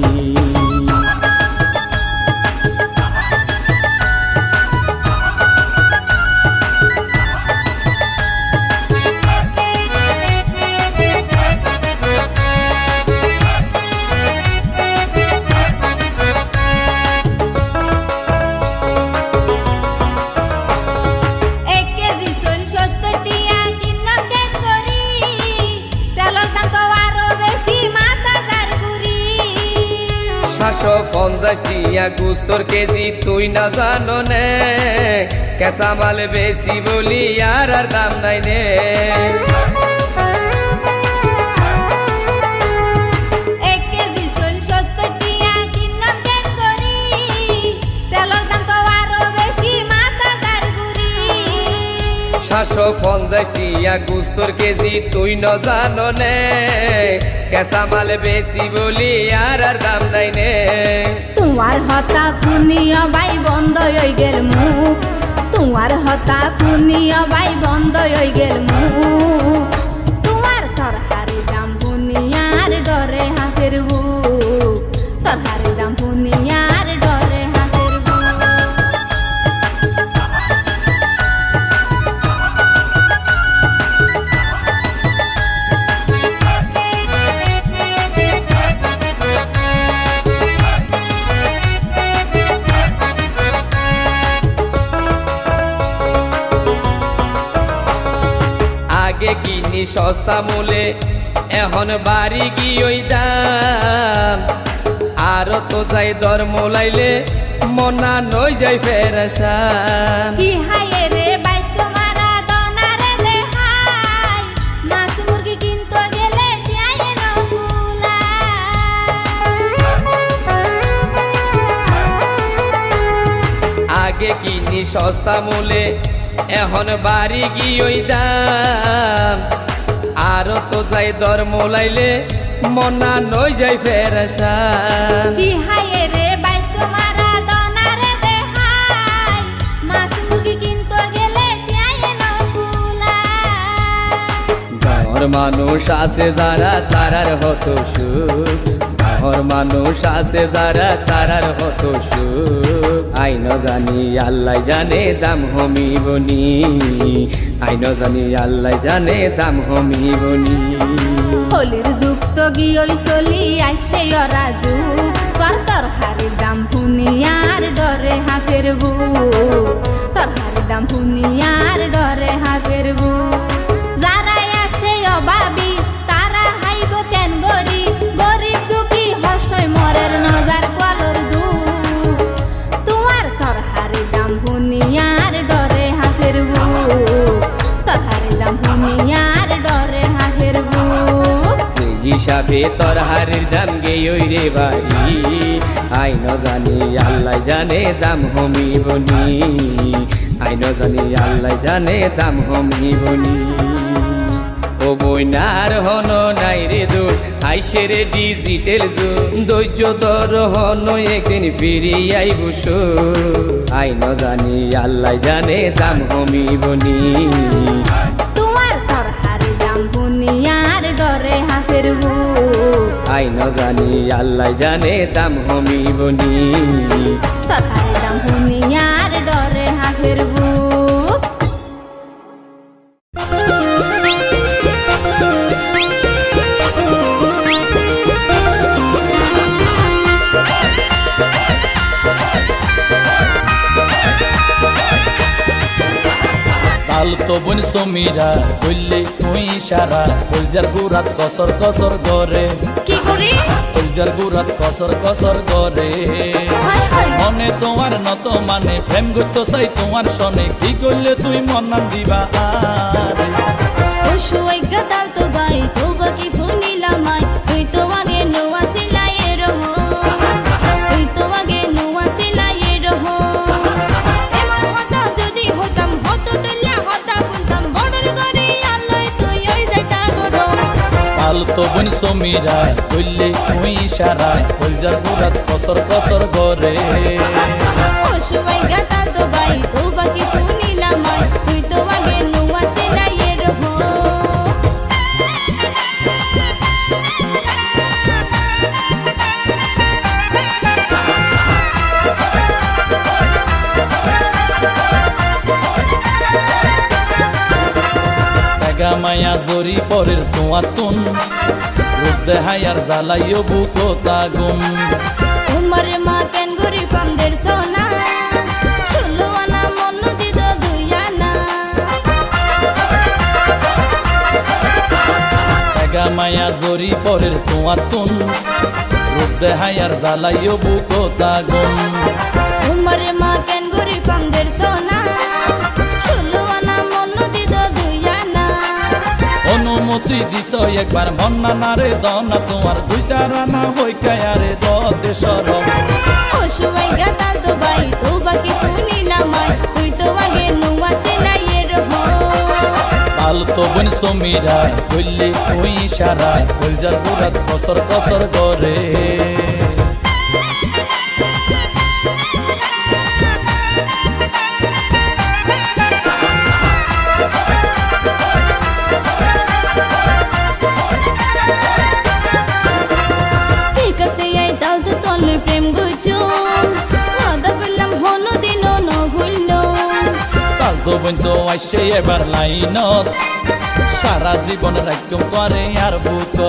টিয়া গুস্তর কেজি তুই না জানো নে কেঁচা মাল বেশি বলি আর দাম নাই নে সাতশো 50 টিয়া গুস্তর কেজি তুই ন জানো নে কেঁচা মাল বেশি বলি আর দাম নাই নে তোমার হতা ফুনিয়া বাই বন্ধ হই গেল মুখ তোমার হতা ফুনিয়া বাই বন্ধ হই গেল মুখ তোমার তরহারি দাম ফুনিয়ার ডরে হাতের বুক তরহারি দাম ফুনিয়ার ডরে হাতের বুক আগে কিনি সস্তা মূলে এখন বাড়ি গিয়ে দাম আর তো যাই দর মোলাইলে মনা নই যাই ফেরাসান কি হায় রে বাইসো মারা দনারে দেখাই মাছ মুরগি কিনতে গেলে যাই না ভুলা আগে কিনি সস্তা মূলে এখন বাড়ি গিয়ে দাম আর তো যাই দর মোলাইলে মনা নই যাই ফেরাসান কি হায় রে বাইসো মারা দনারে দেখাই মাছ মুরগি কিনতে গেলে যাই না ভুলা দর মানুষ আছে যারা তারার হতো সুখ, গাঁর মানুষ আছে যারা তারার হতো সুখ। আইন জানি আল্লাহ জানে দাম হমিবনি, আইন জানি আল্লাহ জানে দাম হমিবনি। হলির যুক্ত গিয়ে চলি আইসে অরা যুগ, তোর হারির দাম ফুনিয়ার ডরে হাফের বুক, তোর হারির দাম ফুনিয়ার ডরে হাফের বুক। যারা আছে অভাবী তারা হাইব কেন গরিব, গরিব দুঃখী হর্ষই মরের নজার কলর দুঃখ। তোমার তোর হারির দাম ফুনিয়ার ডরে হাফের বুক, তোর হারির দাম ফুনিয়ার ডরে হাফের বুক। হিসাবে তোর হারির দাম গেই রে বাড়ি, আইন জানি আল্লাহ জানে দাম হমিবনি, আইন জানি আল্লাহ জানে দাম হমিবনি। ও বইনার হন নাই রে দুঃখ আইসে রে ডিজিটাল যুগ, ধৈর্য তোর হন একদিন ফিরি আইব সুখ। আইন জানি আল্লাহ জানে দাম হমিবনি, তোমার তোর হারির দাম ফুনিয়ার ডরে হাফের বুক, আইন জানি আল্লাহ জানে দাম হমিবনি। তোর হারির দাম ফুনিয়ার ডরে হাফের বুক। তাল তো বোন সমীরা বললে তুই ইশারা, কলজার গুরাত কসর কসর গরে, কি করি কলজার গুরাত কসর কসর গরে। হায় হায় মনে তোমার নত মানে প্রেম করতে চাই তোমার সনে, কি করলে তুই মন নাম দিবা আরে। পশু গাদাল তো বাই তো বাকি ফুনিলামাই, তুই তো আগে নোয়া সিলাইয়ের রহ, তুই তো আগে নোয়া সিলাইয়ের রহ। এমন হতা যদি হতাম হত টলিয়া হতা বুনতাম, বড়র করে আল্লাহ তুই ওই যাইতা গরো। তাল তো বোন সমীরা বললে তুই ইশারা, কলজার গুরাত কসর কসর গরে। পশু গাদাল তো বাই তো বাকি ফুনিলামাই, তুই তো আগে নোয়া সিলাইয়ের রহ। সাগা মায়া জরি পরের তোমার তুন, রূপ দেহাই আর জ্বালাইও বুক তাগুন। তোমার মা কেন গরিব আমাদের সোনা, ষোলো আনা মন দিদ দুই আনা। সাগা মায়া জরি পরের তোমার তুন, রূপ দেহাই আর জ্বালাইও বুক তাগুন। তোমার মা কেন গরিব আমাদের সোনা, ষোলো আনা মন দিদ দুই আনা। অনুমতি দিছ একবার মন্না না রে দনা, তোমার দুই চার আনা হই কায়ারে দেশর। অসুয়াই গাদাল তো বাই তো বাকি ফুনিলামাই, তুই তো আগে নোয়া সিলাইয়ের রহ। তাল তো বোন সমীরা বললে তুই ইশারা, কলজার গুরাত কসর কসর গরে। ঠিক আছে এই তাল তো তলে প্রেম গুজো, আদা করলাম হনো দিন ন ভুলল। তাল তো বোন তো আইসে এবার লাইনত, সারা জীবন রাখম তোরে আর বুকত।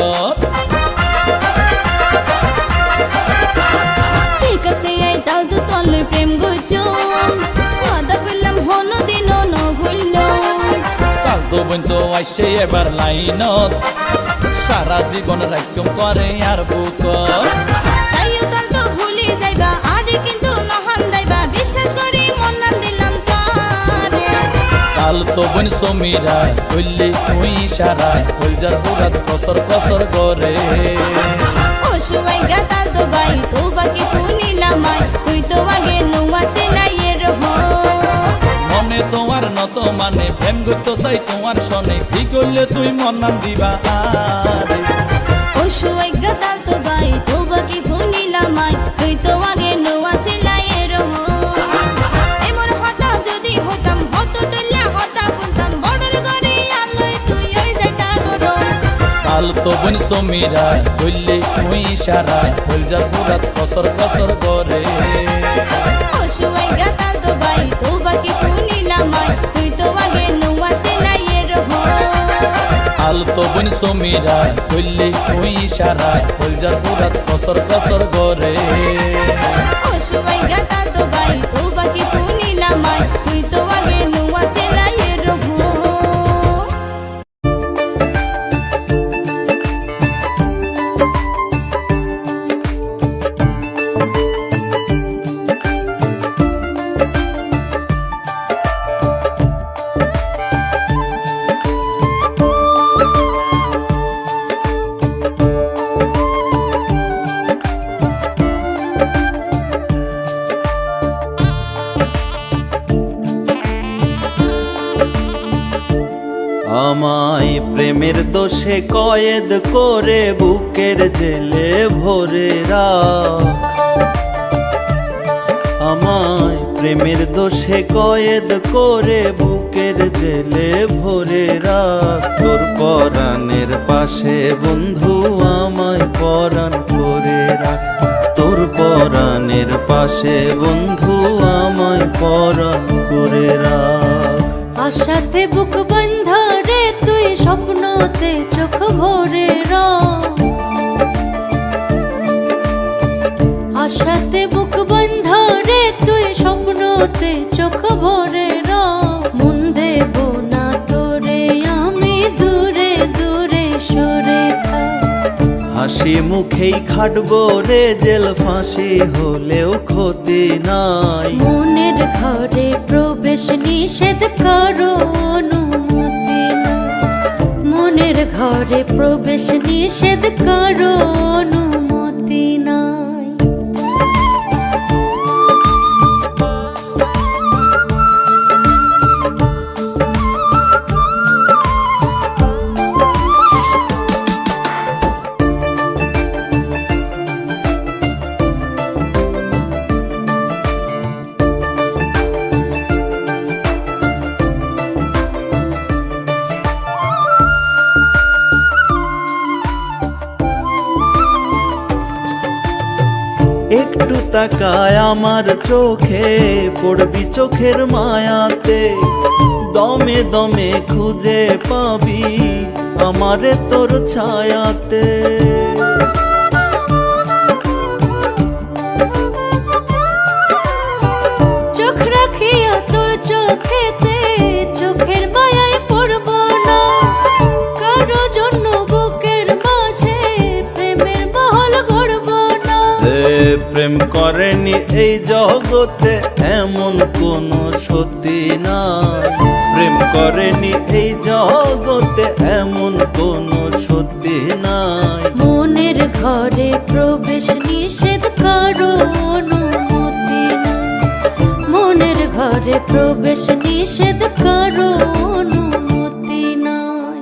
ঠিক আছে এই তাল তো তলে প্রেম গুজো, আদা করলাম হনো দিন ন ভুলল। তাল তো বোন তো আইসে এবার লাইনত, সারা জীবন রাখম তোরে আর বুকত। তাইও তাল তো ভুলি যাইবা আরে কিন্তু নহন দাইবা, বিশ্বাস করি মন নাম দিলাম তারে। তাল তো বোন সমীরা বললে তুই ইশারা, কলজার গুরাত কসর কসর গরে। অসুয়াই গাদাল তো বাই তো বাকি ফুনিলামাই, তুই তো আগে নোয়া সিলাইয়ের রহ। মনে তোমার নত মানে প্রেম করতে চাই তোমার সনে, কি করলে তুই মন নাম দিবা আরে। অসুয়াই গাদাল তো বাই তো বাকি ফুনিলামাই, তুই তো আগে নোয়া সিলাইয়ের রহ। এমন হতা যদি হতাম হত টলিয়া হতা বুনতাম, বড়র করে আল্লাহ তুই ওই যাইতা গরম। আলতো বোন সমীরা বললি মুই ইশারায় বলজার পুরাত কসর কসর করে অসুয়াই গাতাল তো বাই তো বাকি ফুনিলামাই তুই তো আগে নুয়া সেলাইয়ের হো আলতো বোন সমীরা বললি মুই ইশারায় বলজার পুরাত কসর কসর করে অসুয়াই গাতাল তো বাই তো বাকি ফুনিলামাই তুই তো আগে নুয়া সেলাইয়ের হো আমায় প্রেমের দোষে কয়েদ করে বুকের জেলে ভরে রাখ আমায় প্রেমের দোষে কয়েদ করে বুকের জেলে ভরে রাখ তোর পরাণের পাশে বন্ধু আমায় পরাণ করে রাখ তোর পরাণের পাশে বন্ধু আমায় পরাণ করে রাখ আশাতে বুক বন্ধ রে তুই স্বপ্নতে চোখ ভরে আশাতে বুক বন্ধ রে তুই স্বপ্নতে চোখ ভরে মন দেব না তোরে আমি দূরে দূরে সরে হাসি মুখেই খাটবো রে জেল ফাঁসি হলেও ক্ষতি নাই মনের ঘরে প্রবেশ নিষেধ করো অনুমতি নাই মনের ঘরে প্রবেশ নিষেধ করো অনুমতি নাই একটু তাকায় আমার চোখে পড়বি চোখের মায়াতে দমে দমে খুঁজে পাবি আমারে তোর ছায়াতে চোখ রাখিয়া তোর চোখেতে চোখের মায়ায় পড়ব না কারো জন্য বুকের মাঝে প্রেমের মহল গড়ব না প্রেম করেনি এই জগতে এমন কোনো সত্যি নাই প্রেম করেনি এই জগতে এমন কোনো সত্যি নাই মনের ঘরে প্রবেশ নিষেধ করো অনুমতি নাই মনের ঘরে প্রবেশ নিষেধ করো অনুমতি নাই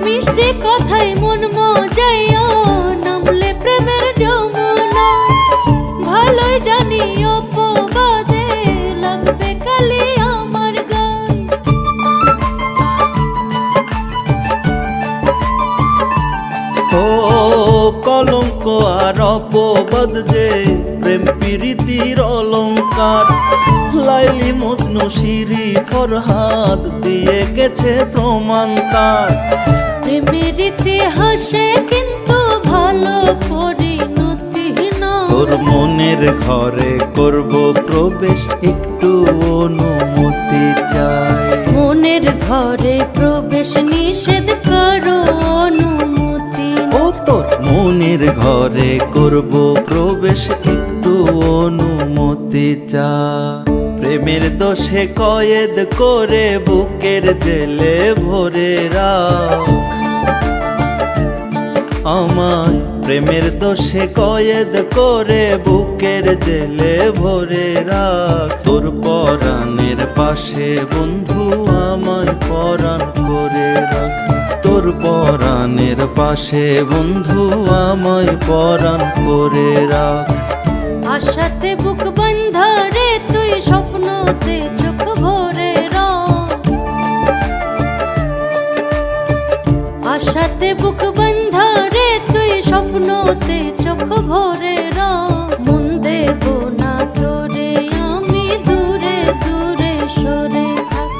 মিষ্টি কথায় মন মজাইয়া নামলে প্রেমের যমুনা ভালোই জানি অপবাদে লাগবে কালি আমার গান ও কলঙ্ক আর অপবাদ যে প্রেম প্রীতির অলঙ্কার লাইলি মজনু শিরি ফরহাদ দিয়ে গেছে প্রমাণ তার প্রেমের ইতিহাসে কিন্তু ভালো পরিণতি নয় তোর মনের ঘরে করব প্রবেশ একটু অনুমতি চাই মনের ঘরে প্রবেশ নিষেধ করো অনুমতি ও তোর মনের ঘরে করব প্রবেশ একটু অনুমতি চাই প্রেমের দোষে কয়েদ করে বুকের জেলে ভরে রাখ আমায় প্রেমের দোষে কয়েদ করে বুকের জেলে ভরে রাখ। তোর পরাণের পাশে বন্ধু আমায় পরাণ করে রাখ। তোর পরাণের পাশে বন্ধু আমায় পরাণ করে রাখ। আশাতে বুক বান্ধা রে তুই স্বপ্নতে চোখ ভরে রাখ। আশাতে বুক বান্ধা রে তুই স্বপ্নতে চোখ ভরে রাখ। মন দেব না তোরে আমি দূরে দূরে সরে থাক।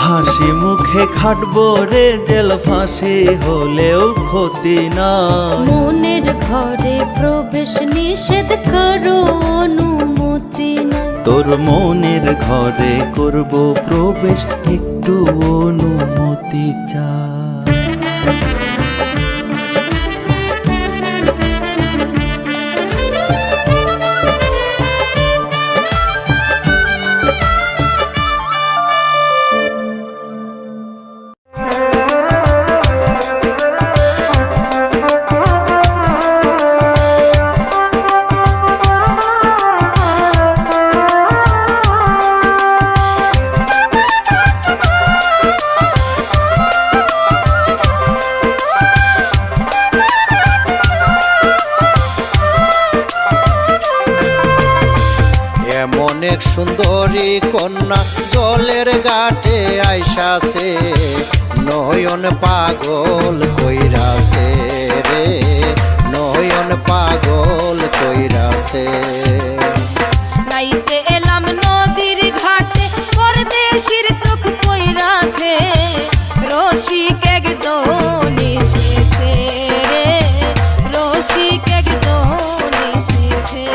হাসি মুখে খাটবো রে জেল ফাঁসি হলেও ক্ষতি না। মনের ঘরে প্রবেশ নিষেধ করো অনুমতি না। তোর মনের ঘরে করব প্রবেশ একটু অনুমতি চা। অনেক সুন্দরী কন্যা জলের ঘাটে আইসাছে, নয়ন পাগল কইরাছে রে, নয়ন পাগল কইরাছে। নাইতে এলাম নদীর ঘাটে পরদেশির চোখ পইরাছে, রসিক একজন এসেছে রে, রসিক একজন এসেছে।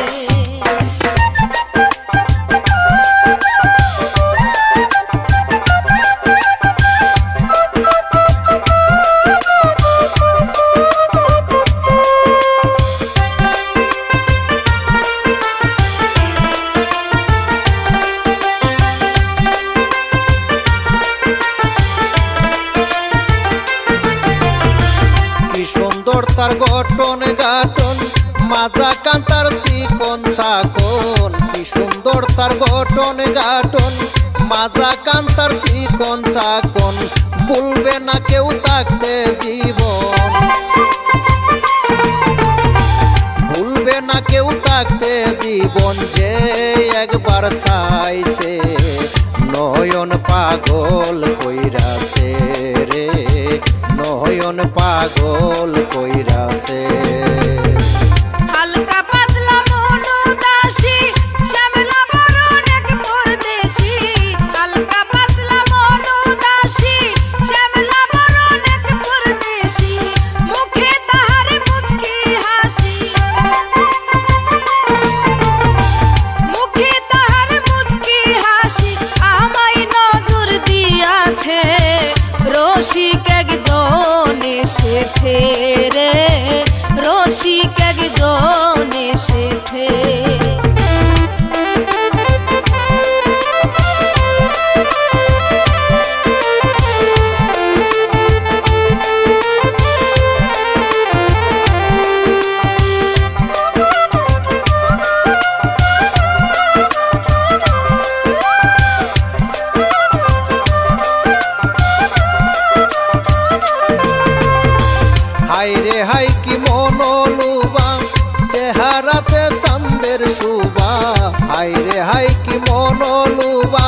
তার গঠন গাঠন মাজা কান্তার চিকন চাকন, কি সুন্দর তার গঠন গাঠন মাজা কান্তার চিকন চাকন, বলবে না কেউ থাকতে জীবন, ভুলবে না কেউ থাকতে জীবন, যে একবার চাইছে নয়ন পাগল কইরাছে রে, নয়ন পাগল কইরাছে। হালকা পাতলা মন উদাসী শ্যামলা বরণ এক পরদেশী, হালকা পাতলা মন উদাসী শ্যামলা বরণ এক পরদেশী, মুখে তাহার মুচকি হাসি, মুখে তাহার মুচকি হাসি, আমায় নজর দিয়াছে, রসিক একজন এসেছে রে, রসিক একজন এসেছে। হাই রে হাই কি মনোলুবা চেহারাতে চাঁদের শোভা, হাই রে হাই কি মনোলুবা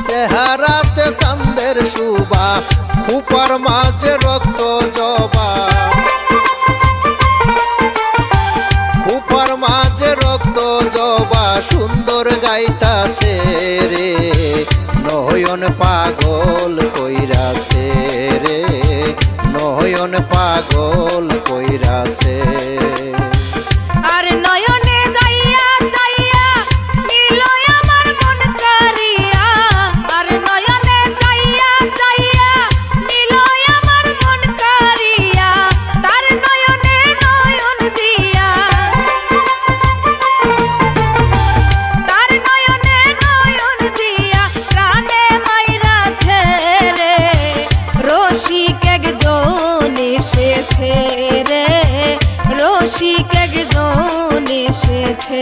চেহারাতে চাঁদের শোভা, খুপার মাঝে রক্ত জবা, খুপার মাঝে রক্ত জবা, সুন্দর গাইতাছে রে, নয়ন পাগল কইরাছে রে, নয়ন পাগল কইরাছে। আর নয়নে যাইয়া যাইয়া নীল আমার মন কারিয়া, আর নয়নে যাইয়া যাইয়া নীল আমার মন কারিয়া, তার নয়নে নয়ন দিয়া, তার নয়নে নয়ন দিয়া, প্রাণে মাইরাছে রে, রসিক একজন এসেছে রে, এসেছে।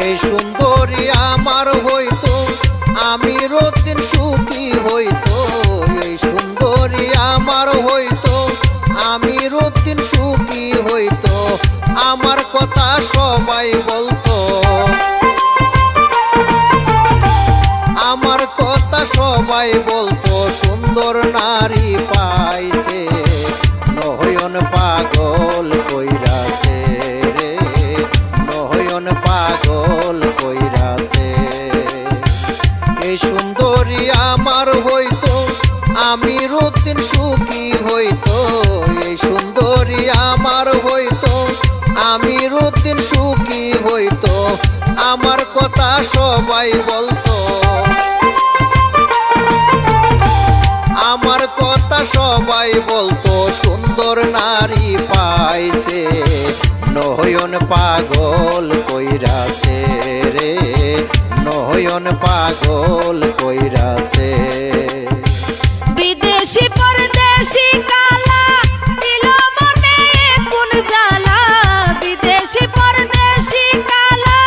এই সুন্দরী আমার হইতো আমি রোদিন সুখী হইতো, এই সুন্দরী আমার হইতো আমি রোদিন সুখী হইতো, আমার কথা সবাই বলতো, আমার কথা সবাই বলতো সুন্দর নারী পাইছে নয়ন পাগল কইরাছে রে, নয়ন পাগল কইরাছে। এই সুন্দরী আমার হইতো আমি রোদিন সুখী হইতো, এই সুন্দরী আমার হইতো আমি রোদিন সুখী হইতো, আমার কথা সবাই বলতো, আমার কথা সবাই বলতো সুন্দর নারী পাইছে নয়ন পাগল কইরাছে রে, নয়ন পাগল কইরাছে। বিদেশি পরদেশি কালা দিল মনে কোন জ্বালা, বিদেশি পরদেশি কালা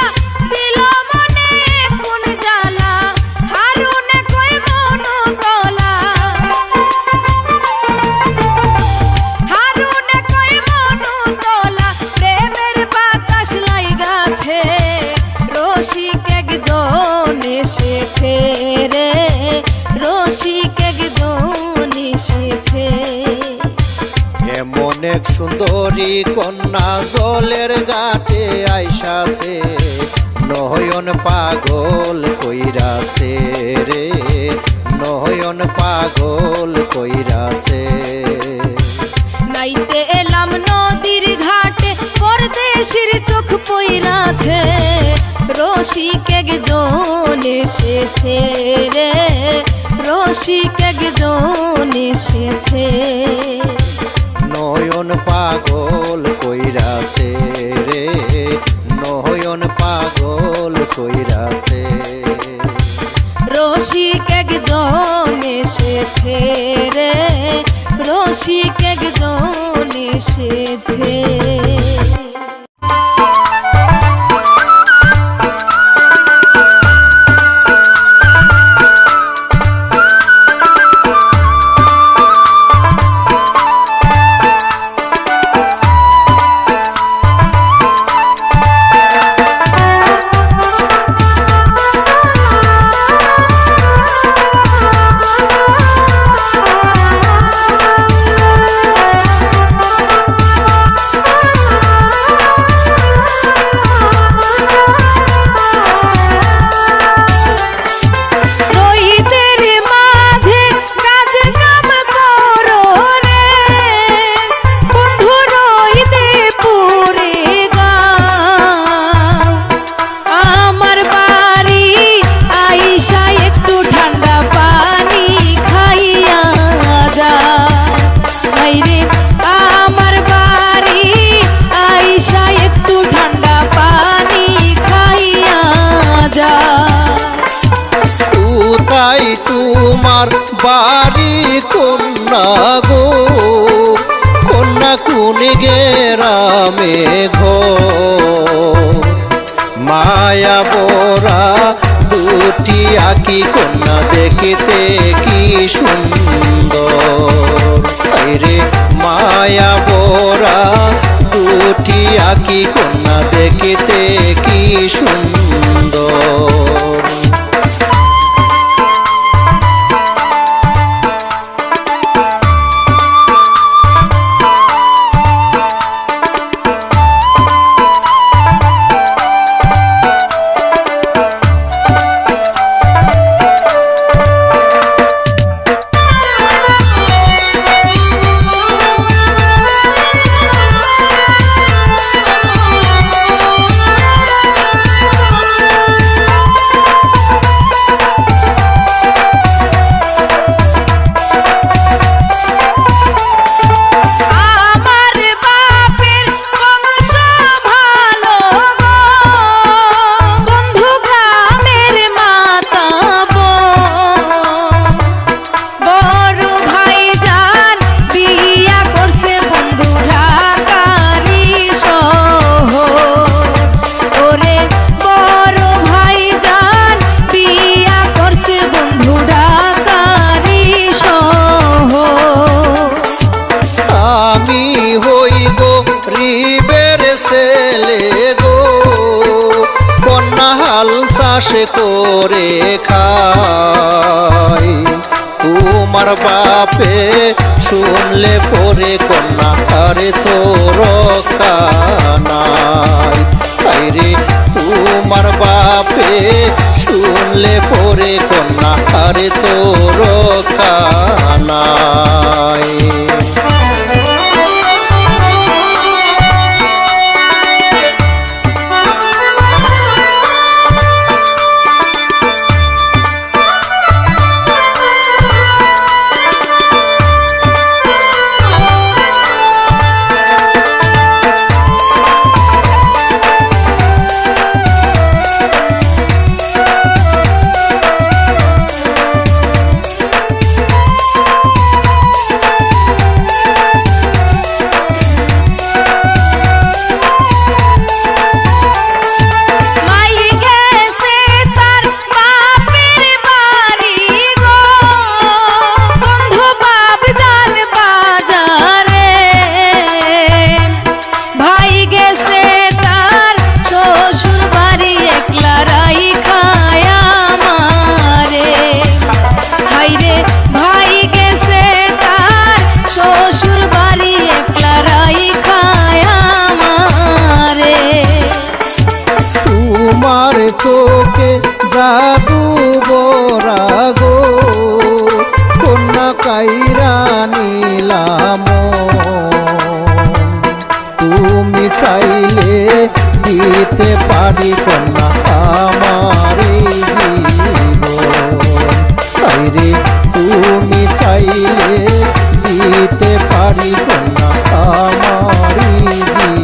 দিল মনে কোন জ্বালা, হারুনে কই মন গলা, হারুনে কই মন গলা, প্রেমের বাতাস লাইগাছে রসিক একজন এসেছে রে, রসিক একজন এসেছে। এমন এক সুন্দরী কন্যা জলের ঘাটে আইসাছে নয়ন পাগল কইরাছে রে, নয়ন পাগল কইরাছে। নাইতে এলাম নদীর ঘাটে পরদেশির চোখ পইরাছে রসিক একজন এসেছে রে, রসিক একজন এসেছে। নয়ন পাগল কইরাছে রে, নয়ন পাগল কইরাছে। রসিক একজন এসেছে রে, রসিক একজন এসেছে। কোথায় তোমার বাড়ি কন্যা গো, কন্যা কোন গেরামে ঘর, মায়া বরা দুটি আঁকি কন্যা দেখিতে কি সুন্দর, রে মায়া বরা দুটি আঁকি কন্যা দেখিতে কি সুন্দর। চাষ করে খায়। তোমার বাপে শুনলে পরে কন্যা আরে তো রক্ষা নাই। আরে তোমার বাপে শুনলে পরে কন্যা আরে তো রক্ষা নাই। চোখে জাদু বরা গো কন্যা কাইরা নিলাম। তুমি চাইলে দিতে পারি কন্যা আমার জীবন। রে তুমি চাইলে দিতে পারি কন্যা আমার জীবন।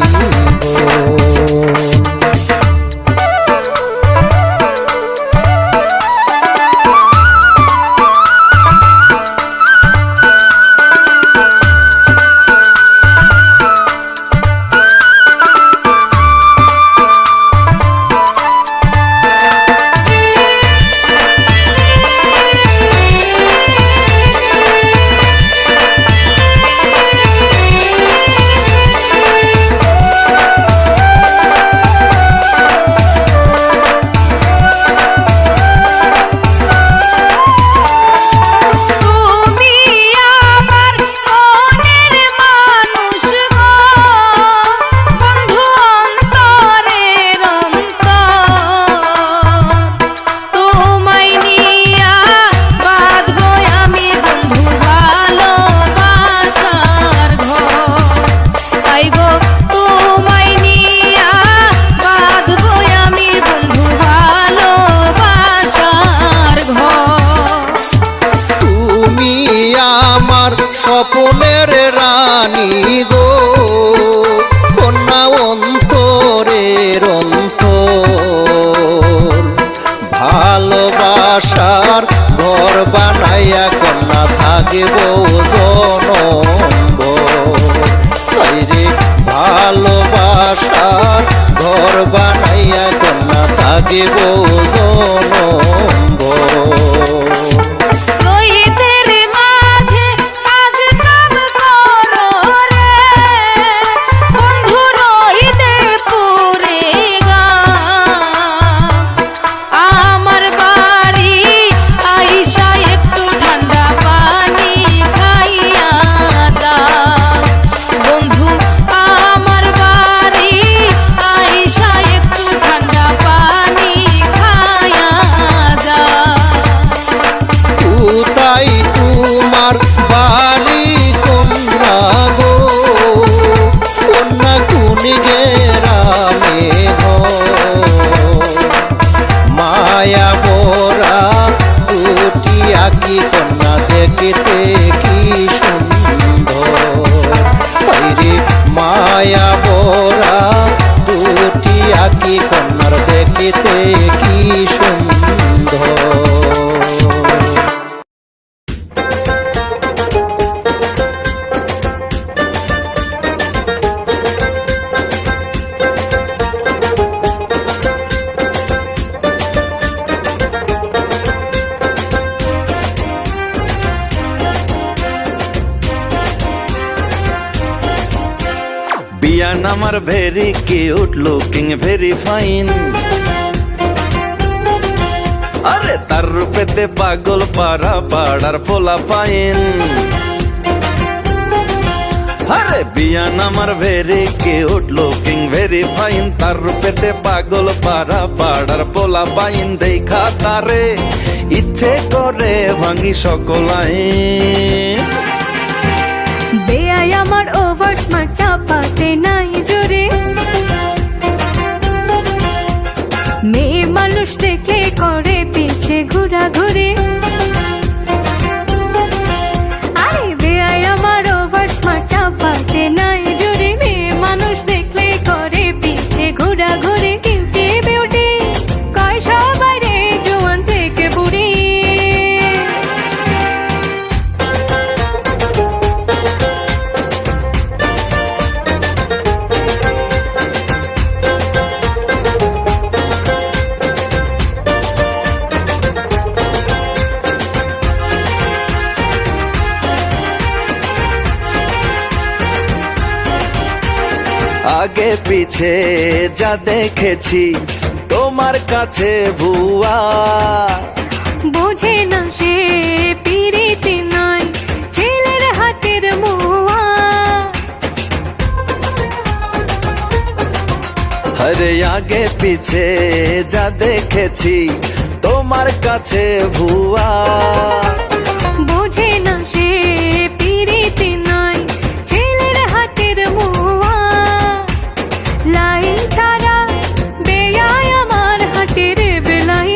স্বপনের রানী গো কন্যা অন্তরের অন্তর। ভালোবাসার ঘর বানাইয়া কন্যা থাকিব জনম। রে ভালোবাসার ঘর বানাইয়া কন্যা থাকিব জনম। মায়া বোরা দুটি আঁকি কন্যা দেখতে কি সুন্দর। রে মায়া বোরা দুটি আঁকি কন্যার দেখতে কি সুন্দর। বিয়ান আমার very cute looking very fine. পেতে পাগল পাড়া পাড়ার পোলা পাইন। আরে বিয়ান আমার very cute looking very fine, তার রূপেতে পাগল পাড়া পাড়ার পোলা পাইন। দেখা তারে ইচ্ছে করে ভাঙি সকল আইন। বেয়াই আমার ওভার স্মার্ট চাপাতে নাই জোরে, মেয়ে মানুষ দেখলে করে পিছে ঘোরাঘুরি। আরে বেয়াই আমার ওভার স্মার্ট চাপাতে নাই জোরে, মেয়ে মানুষ দেখলে করে পিছে ঘোরাঘুরি। কিউটি বিউটি কয় সবাই রে জোয়ান থেকে বুড়ি। আগে পিছে যা দেখেছি তোমার কাছে ভুয়া, বোঝে না সে পিরিতি নয় ছেলের হাতের মুয়া। আরে আগে পিছে যা দেখেছি তোমার কাছে ভুয়া, বোঝে না সে পিরিতি নয় ছেলের হাতের মুয়া। লাইন ছাড়া বেয়াই আমার হাতের বেলাই।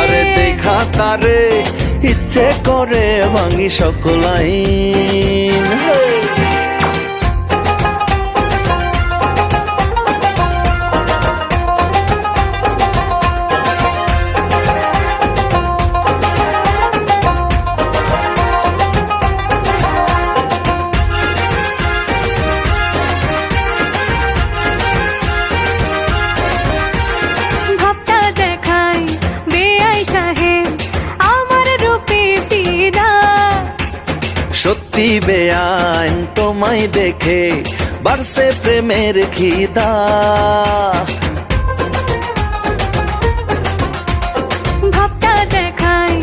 আরে দেখা তারে ইচ্ছে করে ভাঙি সকল আইন। ভাবটা দেখাই বেয়াই সাহেব আমার রূপে ফিদা। সত্যি বেআইন তোমায় দেখে বাড়ছে প্রেমের খিদা। ভাবটা দেখাই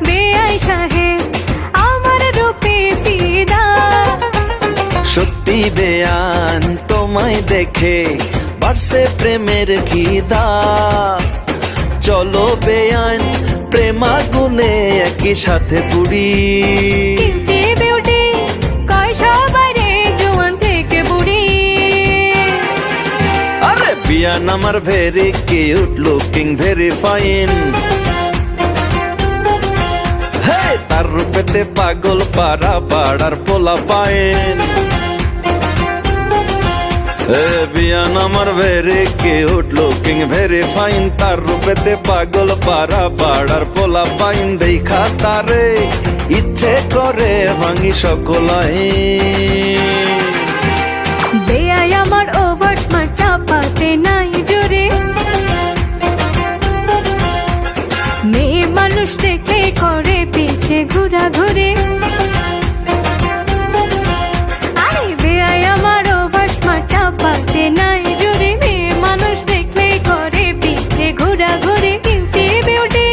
বেয়াই সাহেব আমার রূপে ফিদা। সত্যি বেআইন তোমায় দেখে বাড়ছে প্রেমের খিদা। চলো বেআইন প্রেমাগুনে একই সাথে পুড়ি। কিউটি বিউটি কয় সবাই রে জোয়ান থেকে বুড়ি। আরে বিয়ান আমার very cute looking very fine, হে তার রূপেতে পাগল পাড়া পাড়ার পোলা পাইন। এ বিয়ান আমার very cute looking very fine, তার রূপেতে পাগল পাড়া পাড়ার পোলা পাইন। দেখা তারে ইচ্ছে করে ভাঙি সকল আইন। বেয়াই আমার ওভার স্মার্ট চাপাতে নাই জোরে, মেয়ে মানুষ দেখলে করে পিছে ঘোরাঘুরি। আরে বেয়াই আমার ওভার স্মার্ট চাপাতে নাই জোরে, মেয়ে মানুষ দেখলে করে পিছে ঘোরাঘুরি। কিউটি বিউটি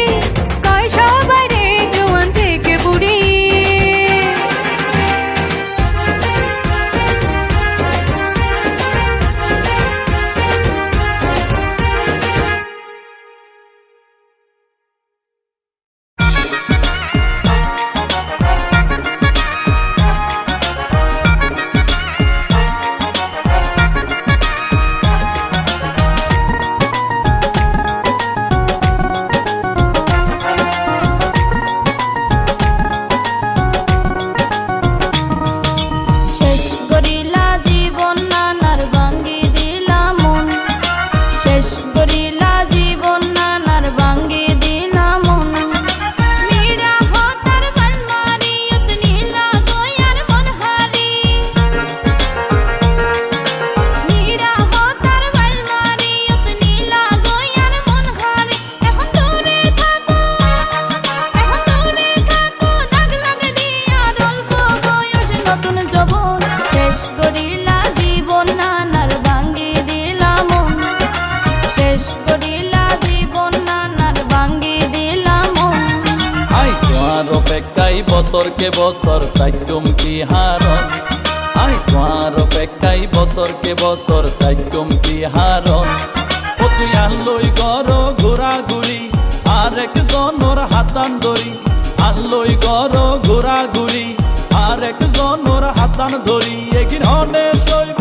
কয় সবাই রে জোয়ান থেকে বুড়ি। অপেক্ষায় বছরকে বছর তাইকুম কি হারন আই তোমার অপেক্ষায় বছরকে বছর তাইকুম কি হারন ও তুই আনলই গর ঘোরাঘুরি আরেক জনের হাতান ধরি আনলই গর ঘোরাঘুরি আরেক জনের হাতান ধরি এগিন হনে সইব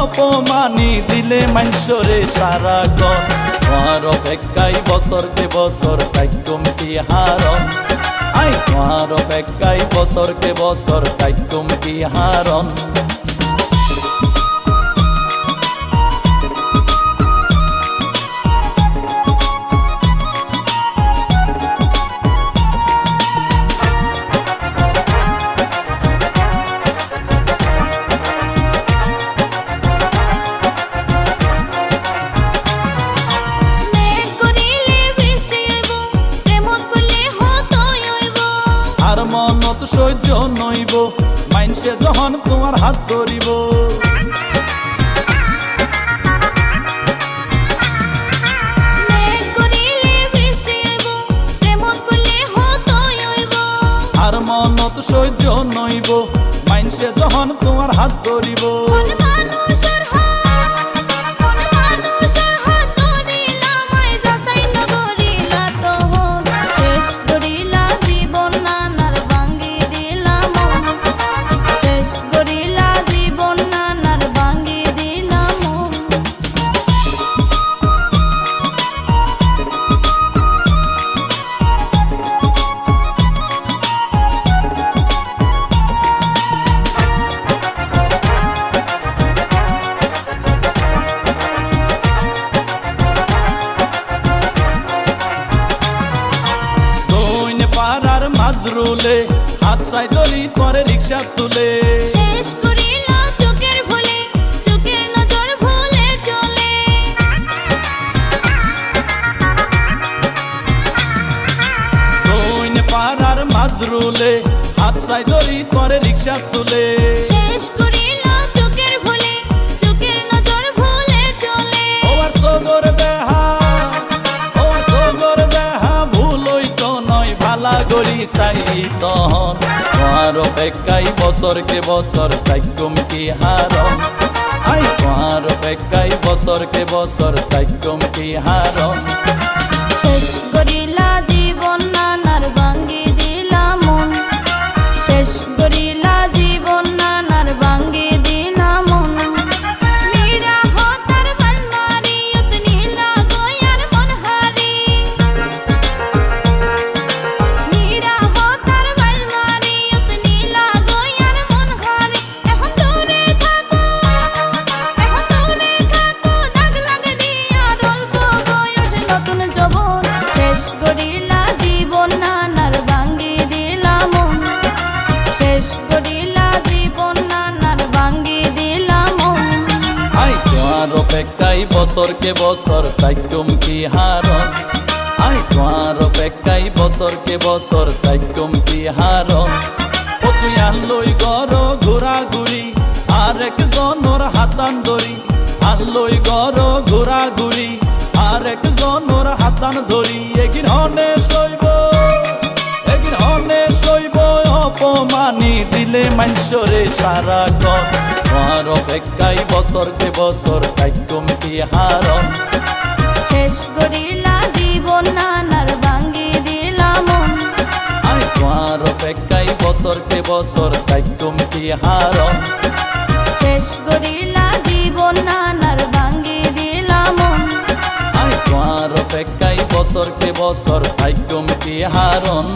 অপমানি দিলে মাইনসরে সারা গন তোমার অপেক্ষায় বছরকে বছর তাইকুম কি হারন আই তোমার অপেক্ষায় বছরকে বছর তাইকুম কি হারন আর মনত সহ্য নইব মাইনসে যখন তোমার হাত ধরিব আর মনত সহ্য নইব মাইনসে যখন তোমার হাত ধরিব মাজরুলে হাত সাই ধরি তোরে রিক্সা তুলে শেষ করিলা চোখের ভুলে চোখের নজর ভুলে চলে কইনে পাড়ার মাজরুলে হাত সাই ধরি তোরে রিক্সা তুলে শেষ করিলা চোখের ভুলে চোখের নজর ভুলে চলে ওর সগর দেহা ভুলই তো নয় ভালা গরি সাই তহন তোমার অপেক্ষায় বছরকে বছর তাইকুম কি হারন আই তোমার অপেক্ষায় বছরকে বছর তাইকুম কি হারন শেষ করিলা জীবন নানার ভাঙ্গি দিলা মন শেষ করিলা জীবন নানার ভাঙ্গি দিলা মন মীরা হতার বালমারি উতনিলা গোয়ার মন হারি মীরা হতার বালমারি উতনিলা গোয়ার মন হারি এখন দূরে থাকো দাগ লাগে দিয়া অল্প বয়স নতুন যৌবন শেষ করিলা জীবন নানার ভাঙ্গি দিলা মন শেষ করিলা জীবন নানার ভাঙ্গি দিলা মন আই তোমার অপেক্ষায় বছরকে বছর তাইকুম কি হারন আই তোমার অপেক্ষায় বছরকে বছর তাইকুম কি হারন ও তুই আনলই গর ঘোরাঘুরি আরেক জনের হাতান ধরি আনলই গর ঘোরাঘুরি আরেক জনের হাতান ধরি এগিন হনে সইব অপমানি দিলে মাইনসরে সারা গন তোমার অপেক্ষায় বছরকে বছর তাইকুম কি হারন শেষ করিলা জীবন নানার ভাঙ্গি দিলা মন আই তোমার অপেক্ষায় বছরকে বছর তাইকুম কি হারন শেষ করিলা জীবন নানার ভাঙ্গি দিলা মন আই তোমার অপেক্ষায় বছরকে বছর তাইকুম কি হারন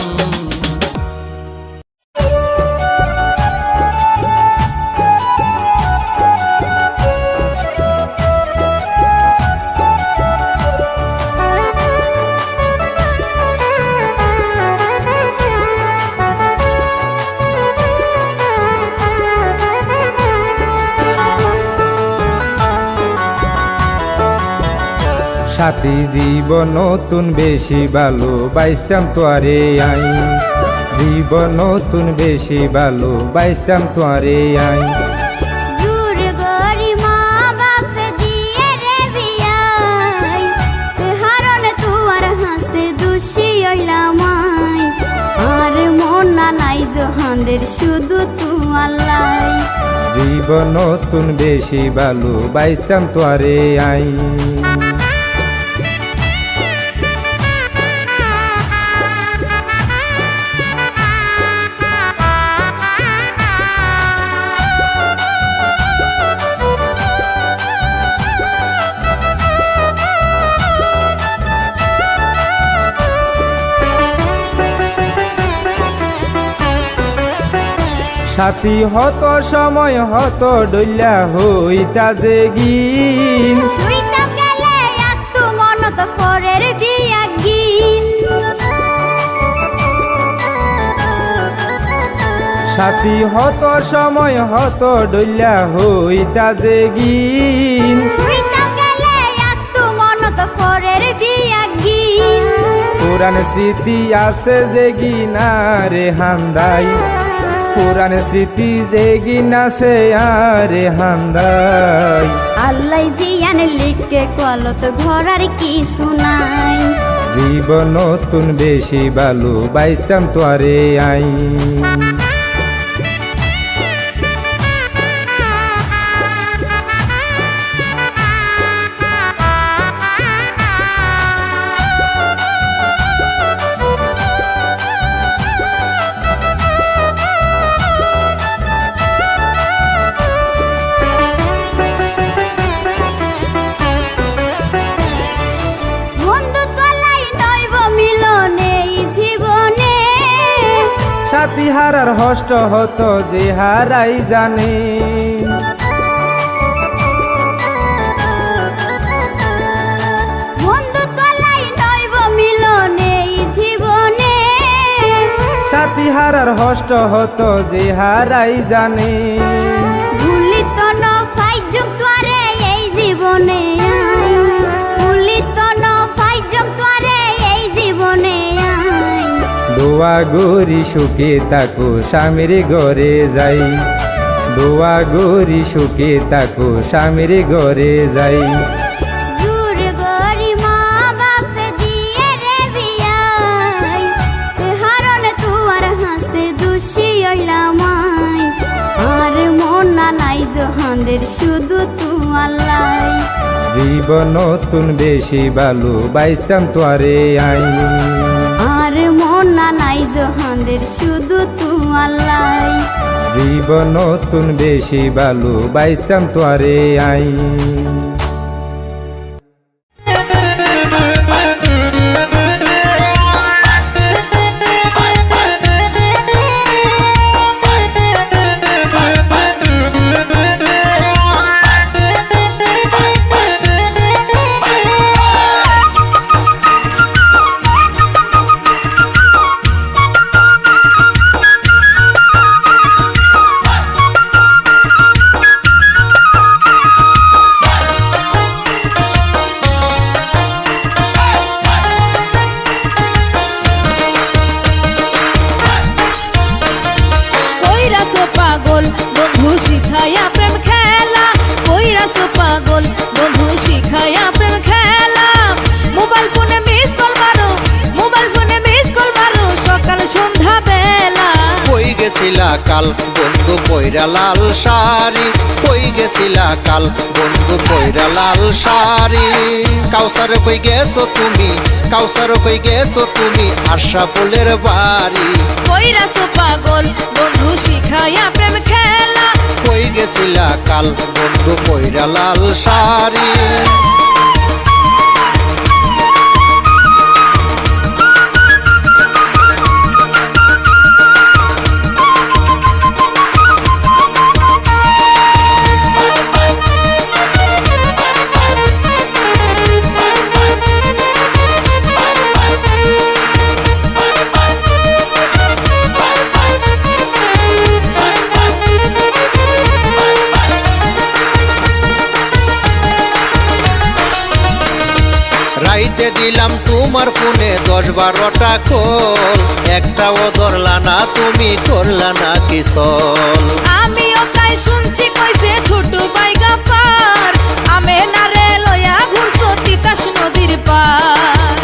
সাথী জীবন নতুন বেশি ভালো বাইস্তাম তোয়ারে আই জীবন নতুন বেশি ভালো বাইস্তাম তোয়ারে আই জোর গরি মা বাপ দিয়ে রে বিয়াই হারন তুয়ার হাসে দুষি হইলা হাঁদের শুধু তোমালাই। জীবন নতুন বেশি ভালো বাইস্তাম তোয়ারে আই। সাথী হত সময় হত ডইলা হইতা যে গিন। শুইতাম গেলে একটু মনত পরের বিয়া গিন। সাথী হত সময় হত ডইলা হইতা যে গিন। শুইতাম গেলে একটু মনত পরের বিয়া গিন। পুরান স্মৃতি আছে যে গিনারে হান্দাই। পুরান স্মৃতি যে গিনাছে আরে হান্দাই। আল্লাহ জিয়ান লিখে কলত ঘরার কিছু নাই। জীবন নতুন বেশি ভালো বাইস্তাম তোয়ারে আই। সাথী হারার হষ্ট হত যে হারাই জানে। সাথী হারার হষ্ট হত যে হারাই জানে। ভুলিত ন ফাইজম তোরে এই জীবনে আই। ভুলিত ন ফাইজম তোরে এই জীবনে আই। দোয়া গরি সুখে তাকো স্বামীর ঘরে যাই। দোয়া গরি সুখে তাকো স্বামীর ঘরে যাই। জোর গরি মা বাপ দিয়ে রে বিয়াই। হারন তুয়ার হাসে দুষি হইলাম আই। আর মন না নাই হাঁদের শুধু তোমালাই। জীবন নতুন বেশি ভালো বাইস্তাম তোয়ারে আই। আর মন না নাই হাঁদের শুধু তোমালাই। জীবন নতুন বেশি ভালো বাইস্তাম তোয়ারে আই। পাগল বন্ধু শিখায়া প্রেম খেলা। কইরাছো পাগল বন্ধু শিখায়া প্রেম খেলা। মোবাইল ফোনে মিস কল মারো, মোবাইল ফোনে মিস কল মারো সকাল সন্ধ্যা বেলা। কই গেছিলা কাল বন্ধু পয়রা লাল শাড়ি। কই গেছিলা কাল বন্ধু পয়রা লাল শাড়ি। কাউসার কই গেছো তুমি, কাউসার কই গেছো তুমি আশা ফুলের বাড়ি। কইরাছো পাগল বন্ধু শিখায়া প্রেম খেলা। কই গেছিলা কাল বন্ধু পয়রা লাল শাড়ি। রাইতে দিলাম তোমার ফোনে 10-12টা কল। একটাও ধরলা না তুমি, করলা না কি সল। আমিও তাই শুনছি কইছে ছোট বাইগা পার। আমে না রে লয়া ঘুরছো তিতাস নদীর পার।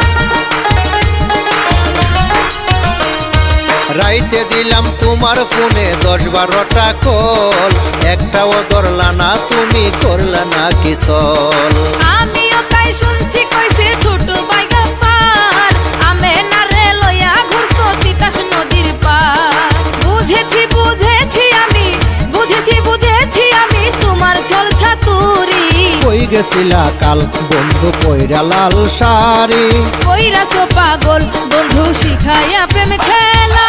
রাইতে দিলাম তোমার ফোনে 10-12টা কল, একটাও ধরলা না তুমি, করলা না কি চল। আমিও তাই শুনছি কইছে ছোট বাইগা পার, আমে না রে লইয়া ঘুরছো তিতাস নদীর পার। বুঝেছি আমি তোমার ছল ছাতুরি। কই গেছিলা কাল বন্ধু পয়রা লাল শাড়ি, কইরাছো পাগল বন্ধু শিখাইয়া প্রেম খেলা।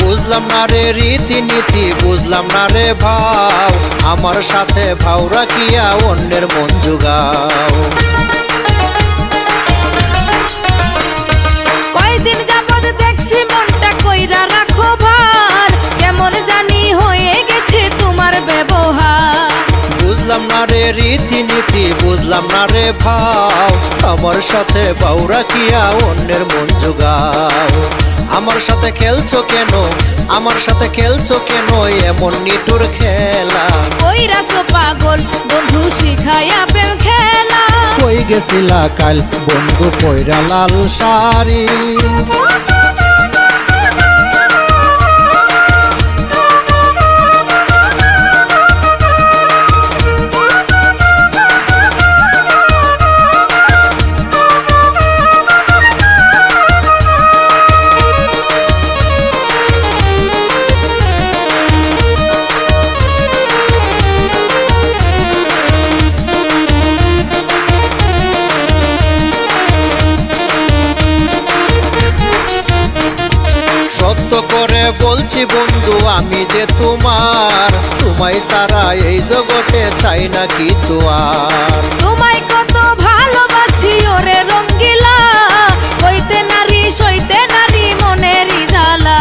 বুঝলাম না রে রীতিনীতি, বুঝলাম না রে ভাও, আমার সাথে ভাও রাখিয়া অন্যের মন জুগাও। কয়দিন যাবত দেখছি মনটা কইরা রাখো ভার, কেমন জানি হয়ে গেছে তোমার ব্যবহার। বুঝলাম না রে রীতিনীতি, বুঝলাম না রে ভাও, আমার সাথে ভাও রাখিয়া অন্যের মন জুগাও। আমার সাথে খেলছো কেন, আমার সাথে খেলছো কেন এমন নিটুর খেলা। কইরাছো পাগল বন্ধু শিখাইয়া প্রেম খেলা। কই গেছিলা কাল বন্ধু পয়রা লাল শাড়ি। সত্য করে বলছি বন্ধু আমি যে তোমার, তোমায় সারা এই জগতে চাই না কিছু আর। তোমায় কত ভালোবাসি ওরে রঙ্গিলা, হইতে নারী সইতে নারী মনেরই জ্বালা।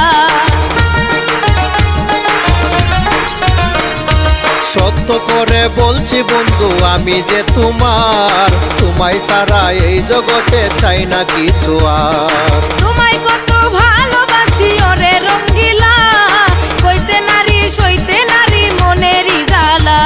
সত্য করে বলছি বন্ধু আমি যে তোমার, তোমায় সারা এই জগতে চাই না কিছু আর। তোমায় কত ভালোবাসি ওরে রঙ্গিলা, হইতে নারী সইতে নারী মনেরই জ্বালা।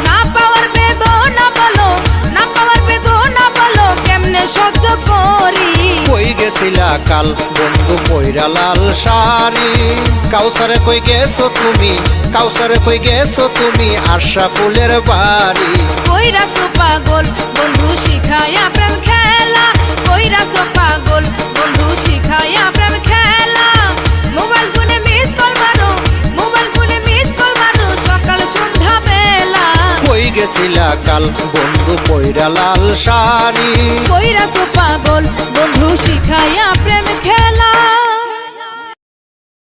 না পাওয়ার বেদনা বলো, না পাওয়ার বেদনা বলো, কেমনে সহ্য করি। কই গেছিলা কাল বন্ধু পয়রা লাল শাড়ি, কাউসারে কই গেছো তুমি, কাউসারে কই গেছো তুমি, আশা ফুলের বাড়ি। কইরাছো পাগল বন্ধু শিখাইয়া প্রেম খেলা, কইরাছো পাগল বন্ধু শিখাইয়া প্রেম খেলা। মোবাইল ফোনে মিস কল মারো, মোবাইল ফোনে মিস কল মারো, সকাল সন্ধ্যা বেলা। কই গেছিলা কাল বন্ধু পয়রা লাল শাড়ি, কইরাছো পাগল বন্ধু শিখাইয়া